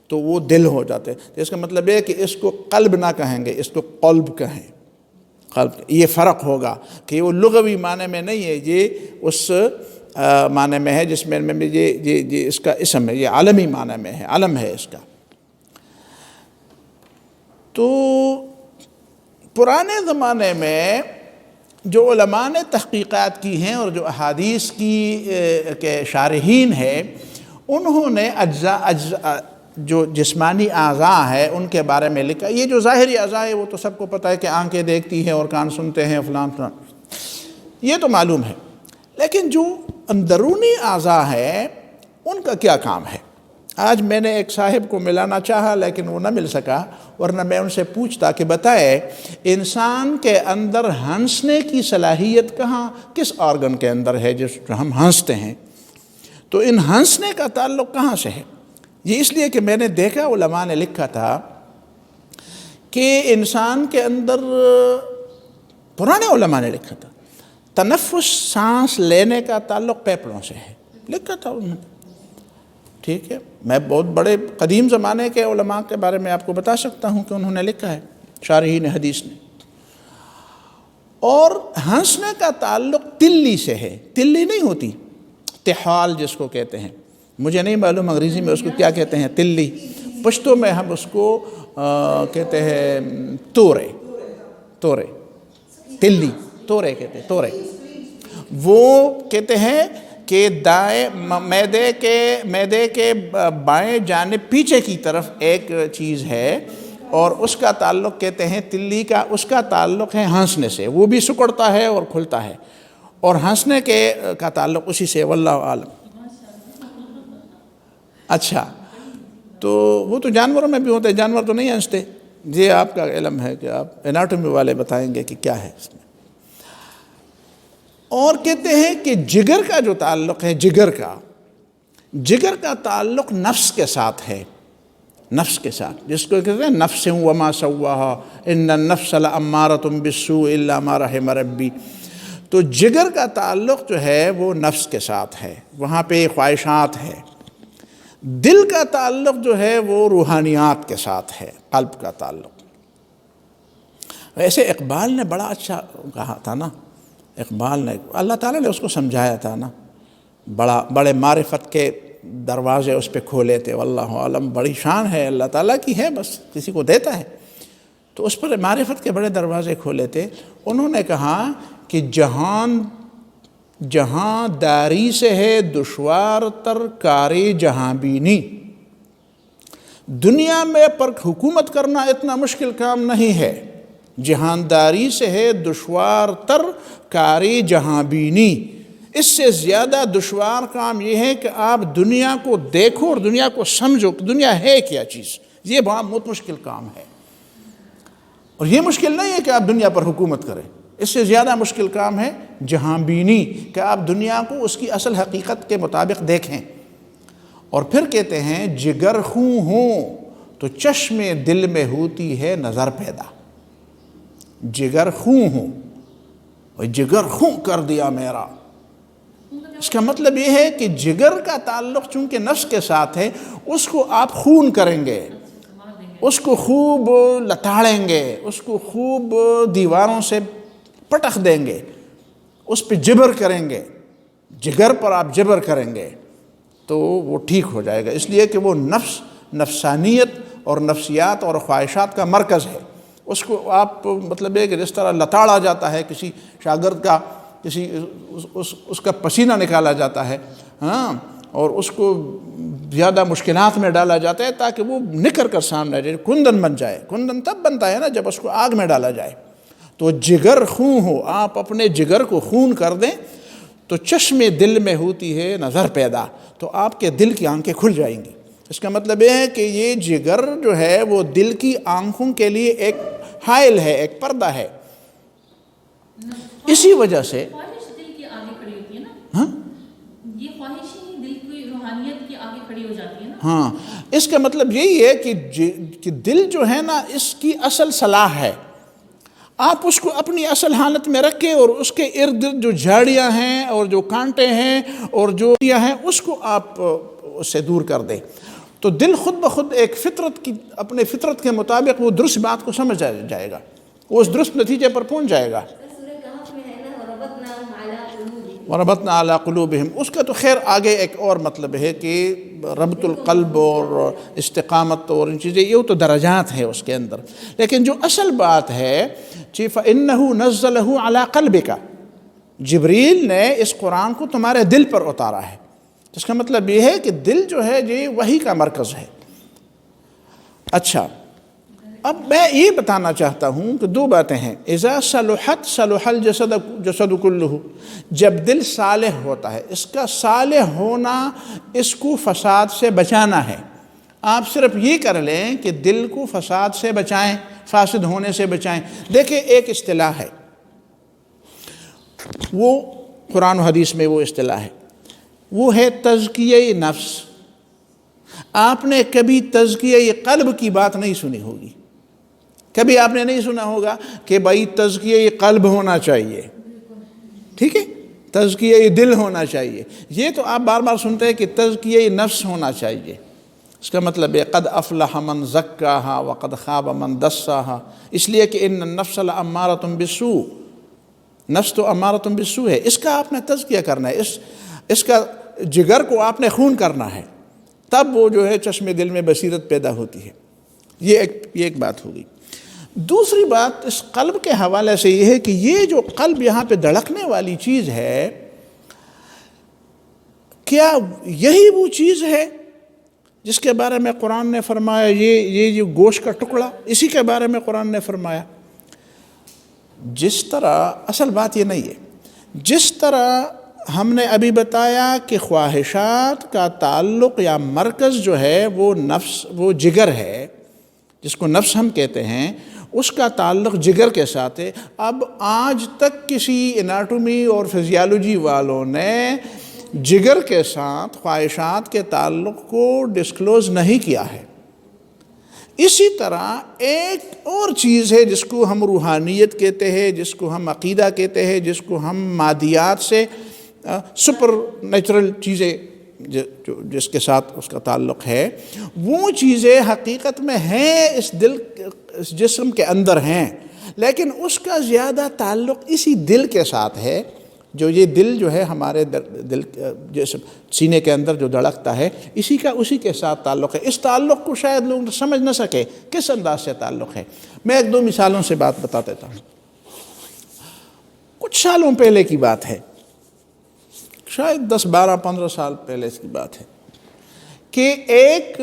Speaker 1: تو وہ دل ہو جاتے. اس کا مطلب یہ ہے کہ اس کو قلب نہ کہیں گے، اس کو قلب کہیں. قلب یہ فرق ہوگا کہ وہ لغوی معنی میں نہیں ہے، یہ اس معنی میں ہے جس میں یہ اس کا اسم ہے، یہ عالمی معنی میں ہے، علم ہے اس کا. تو پرانے زمانے میں جو علماء نے تحقیقات کی ہیں اور جو احادیث کے شارحین ہیں، انہوں نے اجزاء جو جسمانی اعضاء ہے ان کے بارے میں لکھا. یہ جو ظاہری اعضاء ہے وہ تو سب کو پتہ ہے کہ آنکھیں دیکھتی ہیں اور کان سنتے ہیں، فلان فلان، یہ تو معلوم ہے. لیکن جو اندرونی اعضاء ہیں ان کا کیا کام ہے؟ آج میں نے ایک صاحب کو ملانا چاہا لیکن وہ نہ مل سکا، ورنہ میں ان سے پوچھتا کہ بتائے انسان کے اندر ہنسنے کی صلاحیت کہاں، کس آرگن کے اندر ہے جو ہم ہنستے ہیں؟ تو ان ہنسنے کا تعلق کہاں سے ہے؟ یہ اس لیے کہ میں نے دیکھا علماء نے لکھا تھا کہ انسان کے اندر، پرانے علماء نے لکھا تھا، تنفس سانس لینے کا تعلق پھیپھڑوں سے ہے، لکھا تھا انہوں نے. ٹھیک ہے، میں بہت بڑے قدیم زمانے کے علماء کے بارے میں آپ کو بتا سکتا ہوں کہ انہوں نے لکھا ہے، شارحین حدیث نے. اور ہنسنے کا تعلق تلی سے ہے. تلی نہیں ہوتی، تحال جس کو کہتے ہیں، مجھے نہیں معلوم انگریزی میں اس کو کیا کہتے ہیں، تلی. پشتو میں ہم اس کو کہتے ہیں تورے، تلی، تورے کہتے ہیں، تورے. وہ کہتے ہیں کہ دائیں معدے کے بائیں جانب پیچھے کی طرف ایک چیز ہے، اور اس کا تعلق کہتے ہیں تلی کا، اس کا تعلق ہے ہنسنے سے. وہ بھی سکڑتا ہے اور کھلتا ہے، اور ہنسنے کا تعلق اسی سے، واللہ عالم. اچھا، تو وہ تو جانوروں میں بھی ہوتے ہیں، جانور تو نہیں ہنستے. یہ آپ کا علم ہے کہ آپ اناٹومی والے بتائیں گے کہ کیا ہے اس میں. اور کہتے ہیں کہ جگر کا جو تعلق ہے، جگر کا تعلق نفس کے ساتھ ہے، نفس کے ساتھ، جس کو کہتے ہیں نفس وما سواها ان النفس لامارۃ بالسوء الا ما رحم ربی. تو جگر کا تعلق جو ہے وہ نفس کے ساتھ ہے، وہاں پہ خواہشات ہے. دل کا تعلق جو ہے وہ روحانیات کے ساتھ ہے، قلب کا تعلق. ویسے اقبال نے بڑا اچھا کہا تھا نا، اقبال نے، اللہ تعالیٰ نے اس کو سمجھایا تھا نا، بڑے معرفت کے دروازے اس پہ کھولے تھے. واللہ عالم، بڑی شان ہے اللہ تعالیٰ کی، ہے بس کسی کو دیتا ہے. تو اس پر معرفت کے بڑے دروازے کھولے تھے. انہوں نے کہا کہ جہاں داری سے ہے دشوار تر کاری جہاں بینی. دنیا میں پر حکومت کرنا اتنا مشکل کام نہیں ہے. جہانداری سے ہے دشوار تر کاری جہاں بینی۔ اس سے زیادہ دشوار کام یہ ہے کہ آپ دنیا کو دیکھو اور دنیا کو سمجھو کہ دنیا ہے کیا چیز۔ یہ بہت مشکل کام ہے، اور یہ مشکل نہیں ہے کہ آپ دنیا پر حکومت کریں، اس سے زیادہ مشکل کام ہے جہاں بینی، کہ آپ دنیا کو اس کی اصل حقیقت کے مطابق دیکھیں۔ اور پھر کہتے ہیں جگر خوں ہوں تو چشم دل میں ہوتی ہے نظر پیدا۔ جگر خوں ہوں، اور جگر خوں کر دیا میرا، اس کا مطلب یہ ہے کہ جگر کا تعلق چونکہ نفس کے ساتھ ہے، اس کو آپ خون کریں گے، اس کو خوب لتاڑیں گے، اس کو خوب دیواروں سے پٹخ دیں گے، اس پہ جبر کریں گے، جگر پر آپ جبر کریں گے تو وہ ٹھیک ہو جائے گا، اس لیے کہ وہ نفس، نفسانیت اور نفسیات اور خواہشات کا مرکز ہے۔ اس کو آپ مطلب ہے کہ جس طرح لتاڑا جاتا ہے کسی شاگرد کا، اس کا پسینہ نکالا جاتا ہے، ہاں، اور اس کو زیادہ مشکلات میں ڈالا جاتا ہے تاکہ وہ نکھر کر سامنے جائے، کندن بن جائے۔ کندن تب بنتا ہے نا جب اس کو آگ میں ڈالا جائے۔ تو جگر خون ہو، آپ اپنے جگر کو خون کر دیں تو چشم دل میں ہوتی ہے نظر پیدا، تو آپ کے دل کی آنکھیں کھل جائیں گی۔ اس کا مطلب یہ ہے کہ یہ جگر جو ہے وہ دل کی آنکھوں کے لیے ایک حائل ہے، ایک پردہ ہے۔ اسی وجہ سے
Speaker 2: خواہش دل کے آگے کھڑی ہوتی ہے نا،
Speaker 1: ہاں
Speaker 2: یہ خواہش ہی دل کی روحانیت کے آگے کھڑی ہو جاتی ہے نا۔
Speaker 1: ہاں، اس کا مطلب یہی ہے کہ دل جو ہے نا اس کی اصل صلاح ہے، آپ اس کو اپنی اصل حالت میں رکھیں اور اس کے ارد گرد جو جھاڑیاں ہیں اور جو کانٹے ہیں اور جو ہیں اس کو آپ اس سے دور کر دیں، تو دل خود بخود ایک فطرت کی، اپنے فطرت کے مطابق وہ درست بات کو سمجھ جائے گا، وہ اس درست نتیجے پر پہنچ جائے گا۔ وَرَبَطْنَا عَلَىٰ قُلُوبِهِمْ، اس کا تو خیر آگے ایک اور مطلب ہے کہ ربط القلب اور استقامت اور ان چیزیں، یہ تو درجات ہیں اس کے اندر، لیکن جو اصل بات ہے فَإِنَّهُ نَزَّلَهُ عَلَىٰ قَلْبِكَ، جبریل نے اس قرآن کو تمہارے دل پر اتارا ہے۔ اس کا مطلب یہ ہے کہ دل جو ہے یہ وحی کا مرکز ہے۔ اچھا، اب میں یہ بتانا چاہتا ہوں کہ دو باتیں ہیں۔ اذا صلحت صلح الجسد كله، جب دل صالح ہوتا ہے، اس کا صالح ہونا اس کو فساد سے بچانا ہے۔ آپ صرف یہ کر لیں کہ دل کو فساد سے بچائیں، فاسد ہونے سے بچائیں۔ دیکھیں ایک اصطلاح ہے، وہ قرآن و حدیث میں وہ اصطلاح ہے، وہ ہے تزکیہ نفس۔ آپ نے کبھی تزکیہ قلب کی بات نہیں سنی ہوگی، کبھی آپ نے نہیں سنا ہوگا کہ بھائی تزکیہ قلب ہونا چاہیے، ٹھیک ہے، تزکیہ دل ہونا چاہیے۔ یہ تو آپ بار بار سنتے ہیں کہ تزکیہ نفس ہونا چاہیے۔ اس کا مطلب ہے قد افلح من زکاہا وقد خاب من دساہا، اس لیے کہ ان النفس لامارۃ بالسوء، نفس تو امارۃ بالسوء ہے، اس کا آپ نے تزکیہ کرنا ہے، اس کا جگر کو آپ نے خون کرنا ہے، تب وہ جو ہے چشم دل میں بصیرت پیدا ہوتی ہے۔ یہ ایک بات ہوگی۔ دوسری بات اس قلب کے حوالے سے یہ ہے کہ یہ جو قلب یہاں پہ دھڑکنے والی چیز ہے، کیا یہی وہ چیز ہے جس کے بارے میں قرآن نے فرمایا یہ جو گوشت کا ٹکڑا، اسی کے بارے میں قرآن نے فرمایا؟ جس طرح، اصل بات یہ نہیں ہے، جس طرح ہم نے ابھی بتایا کہ خواہشات کا تعلق یا مرکز جو ہے وہ نفس، وہ جگر ہے جس کو نفس ہم کہتے ہیں، اس کا تعلق جگر کے ساتھ ہے۔ اب آج تک کسی اناٹومی اور فزیالوجی والوں نے جگر کے ساتھ خواہشات کے تعلق کو ڈسکلوز نہیں کیا ہے۔ اسی طرح ایک اور چیز ہے جس کو ہم روحانیت کہتے ہیں، جس کو ہم عقیدہ کہتے ہیں، جس کو ہم مادیات سے سپر نیچرل چیزیں جس کے ساتھ اس کا تعلق ہے، وہ چیزیں حقیقت میں ہیں اس دل، اس جسم کے اندر ہیں، لیکن اس کا زیادہ تعلق اسی دل کے ساتھ ہے، جو یہ دل جو ہے ہمارے دل جسم سینے کے اندر جو دھڑکتا ہے، اسی کے ساتھ تعلق ہے۔ اس تعلق کو شاید لوگ سمجھ نہ سکے کس انداز سے تعلق ہے۔ میں ایک دو مثالوں سے بات بتا دیتا ہوں۔ کچھ سالوں پہلے کی بات ہے، شاید 10 12 15 سال پہلے کی بات ہے، کہ ایک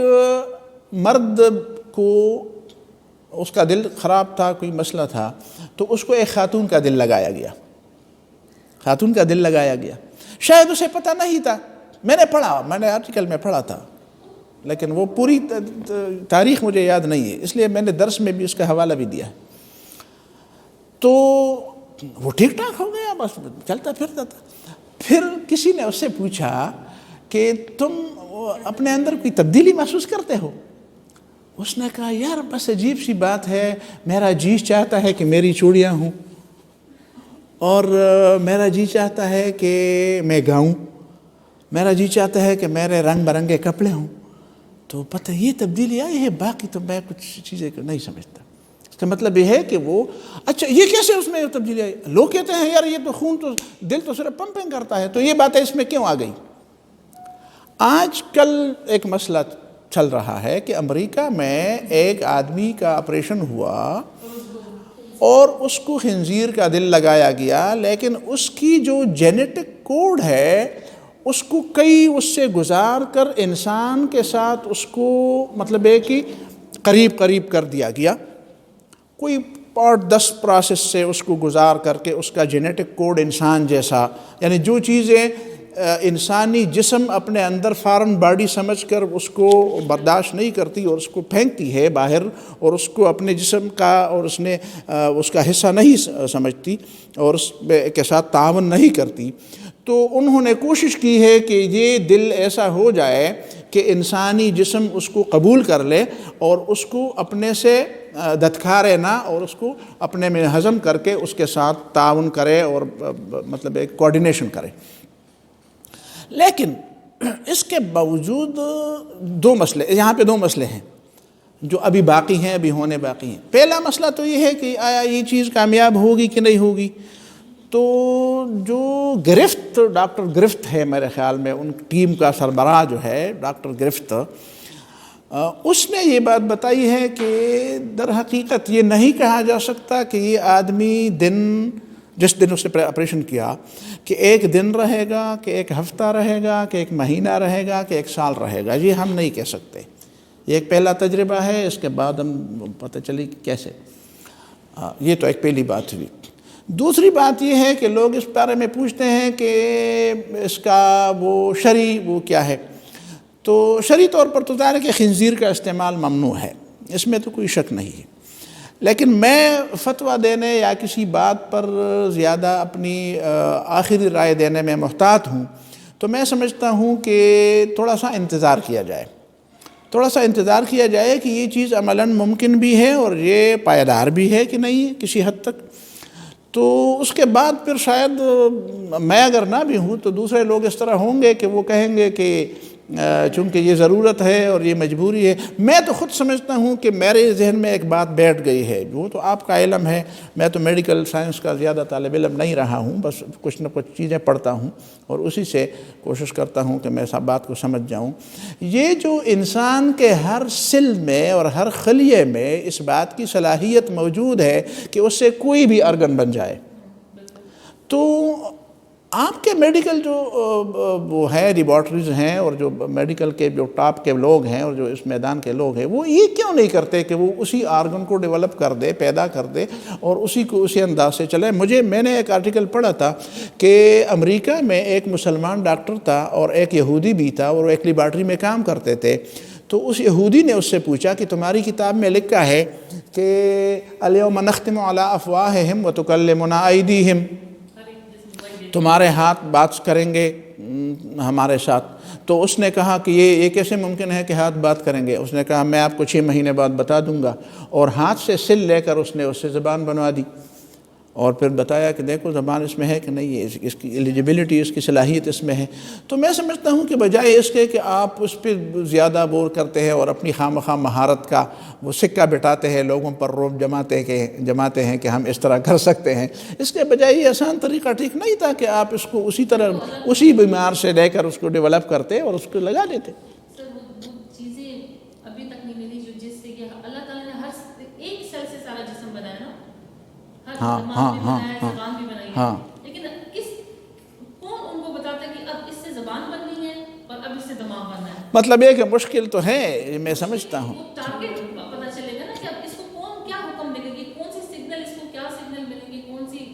Speaker 1: مرد کو اس کا دل خراب تھا، کوئی مسئلہ تھا، تو اس کو ایک خاتون کا دل لگایا گیا، خاتون کا دل لگایا گیا. شاید اسے پتہ نہیں تھا، میں نے آرٹیکل میں پڑھا تھا، لیکن وہ پوری تاریخ مجھے یاد نہیں ہے، اس لیے میں نے درس میں بھی اس کا حوالہ بھی دیا ہے. تو وہ ٹھیک ٹھاک ہو گیا، بس چلتا پھرتا تھا. پھر کسی نے اس سے پوچھا کہ تم اپنے اندر کوئی تبدیلی محسوس کرتے ہو؟ اس نے کہا یار بس عجیب سی بات ہے، میرا جی چاہتا ہے کہ میری چوڑیاں ہوں، اور میرا جی چاہتا ہے کہ میں گاؤں، میرا جی چاہتا ہے کہ میرے رنگ برنگے کپڑے ہوں. تو پتہ یہ تبدیلی آئی ہے، باقی تو میں کچھ چیزیں نہیں سمجھتا. اس کا مطلب یہ ہے کہ وہ اچھا یہ کیسے اس میں تبدیلی آئی؟ لوگ کہتے ہیں یار یہ تو خون تو دل تو صرف پمپنگ کرتا ہے، تو یہ باتیں اس میں کیوں آ گئی؟ آج کل ایک مسئلہ چل رہا ہے کہ امریکہ میں ایک آدمی کا آپریشن ہوا اور اس کو خنزیر کا دل لگایا گیا، لیکن اس کی جو جینیٹک کوڈ ہے اس کو اس سے گزار کر انسان کے ساتھ اس کو مطلب ہے کہ قریب کر دیا گیا. کوئی 10 پروسیس سے اس کو گزار کر کے اس کا جینیٹک کوڈ انسان جیسا، یعنی جو چیزیں انسانی جسم اپنے اندر فارن باڈی سمجھ کر اس کو برداشت نہیں کرتی اور اس کو پھینکتی ہے باہر، اور اس کو اپنے جسم کا اور اس کا حصہ نہیں سمجھتی اور اس کے ساتھ تعاون نہیں کرتی، تو انہوں نے کوشش کی ہے کہ یہ دل ایسا ہو جائے کہ انسانی جسم اس کو قبول کر لے اور اس کو اپنے سے دھتکارے نہ، اور اس کو اپنے میں ہضم کر کے اس کے ساتھ تعاون کرے اور مطلب ایک کوارڈینیشن کرے. لیکن اس کے باوجود یہاں پہ دو مسئلے ہیں جو ابھی باقی ہیں، ابھی ہونے باقی ہیں. پہلا مسئلہ تو یہ ہے کہ آیا یہ چیز کامیاب ہوگی کہ نہیں ہوگی. تو جو ڈاکٹر گرفت ہے میرے خیال میں ان ٹیم کا سربراہ جو ہے ڈاکٹر گرفت، اس نے یہ بات بتائی ہے کہ در حقیقت یہ نہیں کہا جا سکتا کہ یہ آدمی جس دن اس نے آپریشن کیا کہ ایک دن رہے گا، کہ ایک ہفتہ رہے گا، کہ ایک مہینہ رہے گا، کہ ایک سال رہے گا. یہ ہم نہیں کہہ سکتے. یہ ایک پہلا تجربہ ہے، اس کے بعد ہم پتہ چلی کیسے. یہ تو ایک پہلی بات ہوئی. دوسری بات یہ ہے کہ لوگ اس بارے میں پوچھتے ہیں کہ اس کا وہ کیا ہے. تو شرعی طور پر تو ظاہر ہے کہ خنزیر کا استعمال ممنوع ہے، اس میں تو کوئی شک نہیں ہے. لیکن میں فتویٰ دینے یا کسی بات پر زیادہ اپنی آخری رائے دینے میں محتاط ہوں، تو میں سمجھتا ہوں کہ تھوڑا سا انتظار کیا جائے کہ یہ چیز عملاً ممکن بھی ہے اور یہ پائیدار بھی ہے کہ نہیں ہے کسی حد تک. تو اس کے بعد پھر شاید میں اگر نہ بھی ہوں تو دوسرے لوگ اس طرح ہوں گے کہ وہ کہیں گے کہ چونکہ یہ ضرورت ہے اور یہ مجبوری ہے. میں تو خود سمجھتا ہوں کہ میرے ذہن میں ایک بات بیٹھ گئی ہے، وہ تو آپ کا علم ہے، میں تو میڈیکل سائنس کا زیادہ طالب علم نہیں رہا ہوں، بس کچھ نہ کچھ چیزیں پڑھتا ہوں اور اسی سے کوشش کرتا ہوں کہ میں سب بات کو سمجھ جاؤں. یہ جو انسان کے ہر سل میں اور ہر خلیے میں اس بات کی صلاحیت موجود ہے کہ اس سے کوئی بھی ارگن بن جائے. تو آپ کے میڈیکل جو وہ ہیں لیبارٹریز ہیں اور جو میڈیکل کے جو ٹاپ کے لوگ ہیں اور جو اس میدان کے لوگ ہیں، وہ یہ کیوں نہیں کرتے کہ وہ اسی آرگن کو ڈیولپ کر دے، پیدا کر دے اور اسی کو اسی انداز سے چلے. میں نے ایک آرٹیکل پڑھا تھا کہ امریکہ میں ایک مسلمان ڈاکٹر تھا اور ایک یہودی بھی تھا اور وہ ایک لیبارٹری میں کام کرتے تھے. تو اس یہودی نے اس سے پوچھا کہ تمہاری کتاب میں لکھا ہے کہ الیوم نختم علی افواہہم وتکلمنا ایدیہم، تمہارے ہاتھ بات کریں گے ہمارے ساتھ. تو اس نے کہا کہ یہ کیسے ممکن ہے کہ ہاتھ بات کریں گے؟ اس نے کہا میں آپ کو 6 مہینے بعد بتا دوں گا. اور ہاتھ سے سل لے کر اس نے اس سے زبان بنوا دی اور پھر بتایا کہ دیکھو زبان اس میں ہے کہ نہیں ہے، اس کی ایلیجبلٹی، اس کی صلاحیت اس میں ہے. تو میں سمجھتا ہوں کہ بجائے اس کے کہ آپ اس پہ زیادہ بور کرتے ہیں اور اپنی خواہ مہارت کا وہ سکہ بٹاتے ہیں، لوگوں پر روب جماتے ہیں کہ ہم اس طرح کر سکتے ہیں، اس کے بجائے یہ آسان طریقہ ٹھیک نہیں تھا کہ آپ اس کو اسی طرح اسی بیمار سے لے کر اس کو ڈیولپ کرتے اور اس کو لگا دیتے. ہاں
Speaker 2: لیکن کون ان کو بتاتا ہے کہ اب اس سے زبان بننی ہے اور اب اس سے دماغ بننا ہے؟
Speaker 1: مطلب یہ کہ مشکل تو ہے، میں سمجھتا ہوں.
Speaker 2: ٹارگٹ پتہ چلے گا نا کہ اب اس کو کون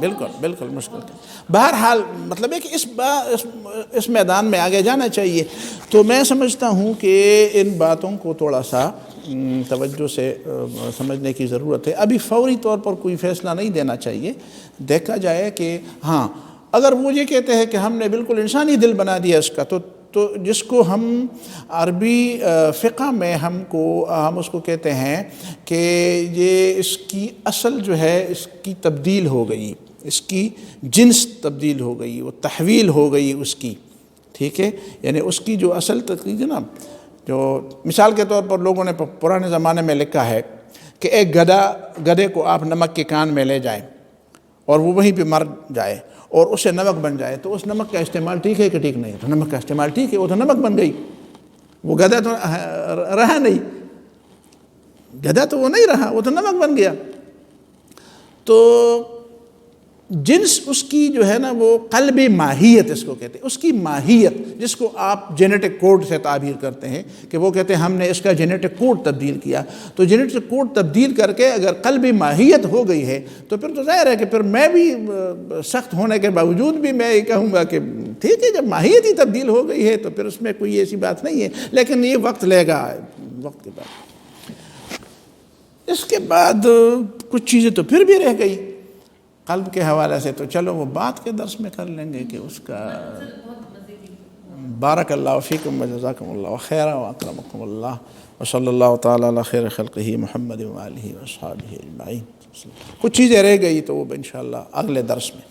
Speaker 1: بالکل بالکل مشکل کام. بہرحال مطلب ہے کہ اس میدان میں آگے جانا چاہیے. تو میں سمجھتا ہوں کہ ان باتوں کو تھوڑا سا توجہ سے سمجھنے کی ضرورت ہے. ابھی فوری طور پر کوئی فیصلہ نہیں دینا چاہیے. دیکھا جائے کہ ہاں اگر وہ یہ کہتے ہیں کہ ہم نے بالکل انسانی دل بنا دیا اس کا، تو جس کو ہم عربی فقہ میں ہم اس کو کہتے ہیں کہ یہ اس کی اصل جو ہے اس کی تبدیل ہو گئی، اس کی جنس تبدیل ہو گئی، وہ تحویل ہو گئی اس کی، ٹھیک ہے. یعنی اس کی جو اصل تقدیر ہے نا، جو مثال کے طور پر لوگوں نے پرانے زمانے میں لکھا ہے کہ ایک گدھے کو آپ نمک کے کان میں لے جائیں اور وہ وہیں پہ مر جائے اور اسے نمک بن جائے، تو اس نمک کا استعمال ٹھیک ہے کہ ٹھیک نہیں؟ تو نمک کا استعمال ٹھیک ہے، وہ تو نمک بن گئی، وہ گدھا تو رہا نہیں، گدھا تو وہ نہیں رہا، وہ تو نمک بن گیا. تو جنس اس کی جو ہے نا وہ قلبی ماہیت اس کو کہتے ہیں، اس کی ماہیت جس کو آپ جینیٹک کوڈ سے تعبیر کرتے ہیں کہ وہ کہتے ہیں ہم نے اس کا جینیٹک کوڈ تبدیل کیا. تو جینیٹک کوڈ تبدیل کر کے اگر قلبی ماہیت ہو گئی ہے تو پھر تو ظاہر ہے کہ پھر میں بھی سخت ہونے کے باوجود بھی میں یہ کہوں گا کہ ٹھیک ہے، جب ماہیت ہی تبدیل ہو گئی ہے تو پھر اس میں کوئی ایسی بات نہیں ہے. لیکن یہ وقت لے گا، وقت کے بعد اس کے بعد کچھ چیزیں تو پھر بھی رہ گئی قلب کے حوالے سے. تو چلو وہ بات کے درس میں کر لیں گے کہ اس کا. بارک اللہ فیکم وجزاکم اللہ خیرا واکرمکم اللہ وصلی اللہ تعالی علی خیر خلقہ محمد وآلہ وصحبہ اجمعین. کچھ چیزیں رہ گئی تو وہ انشاءاللہ اگلے درس میں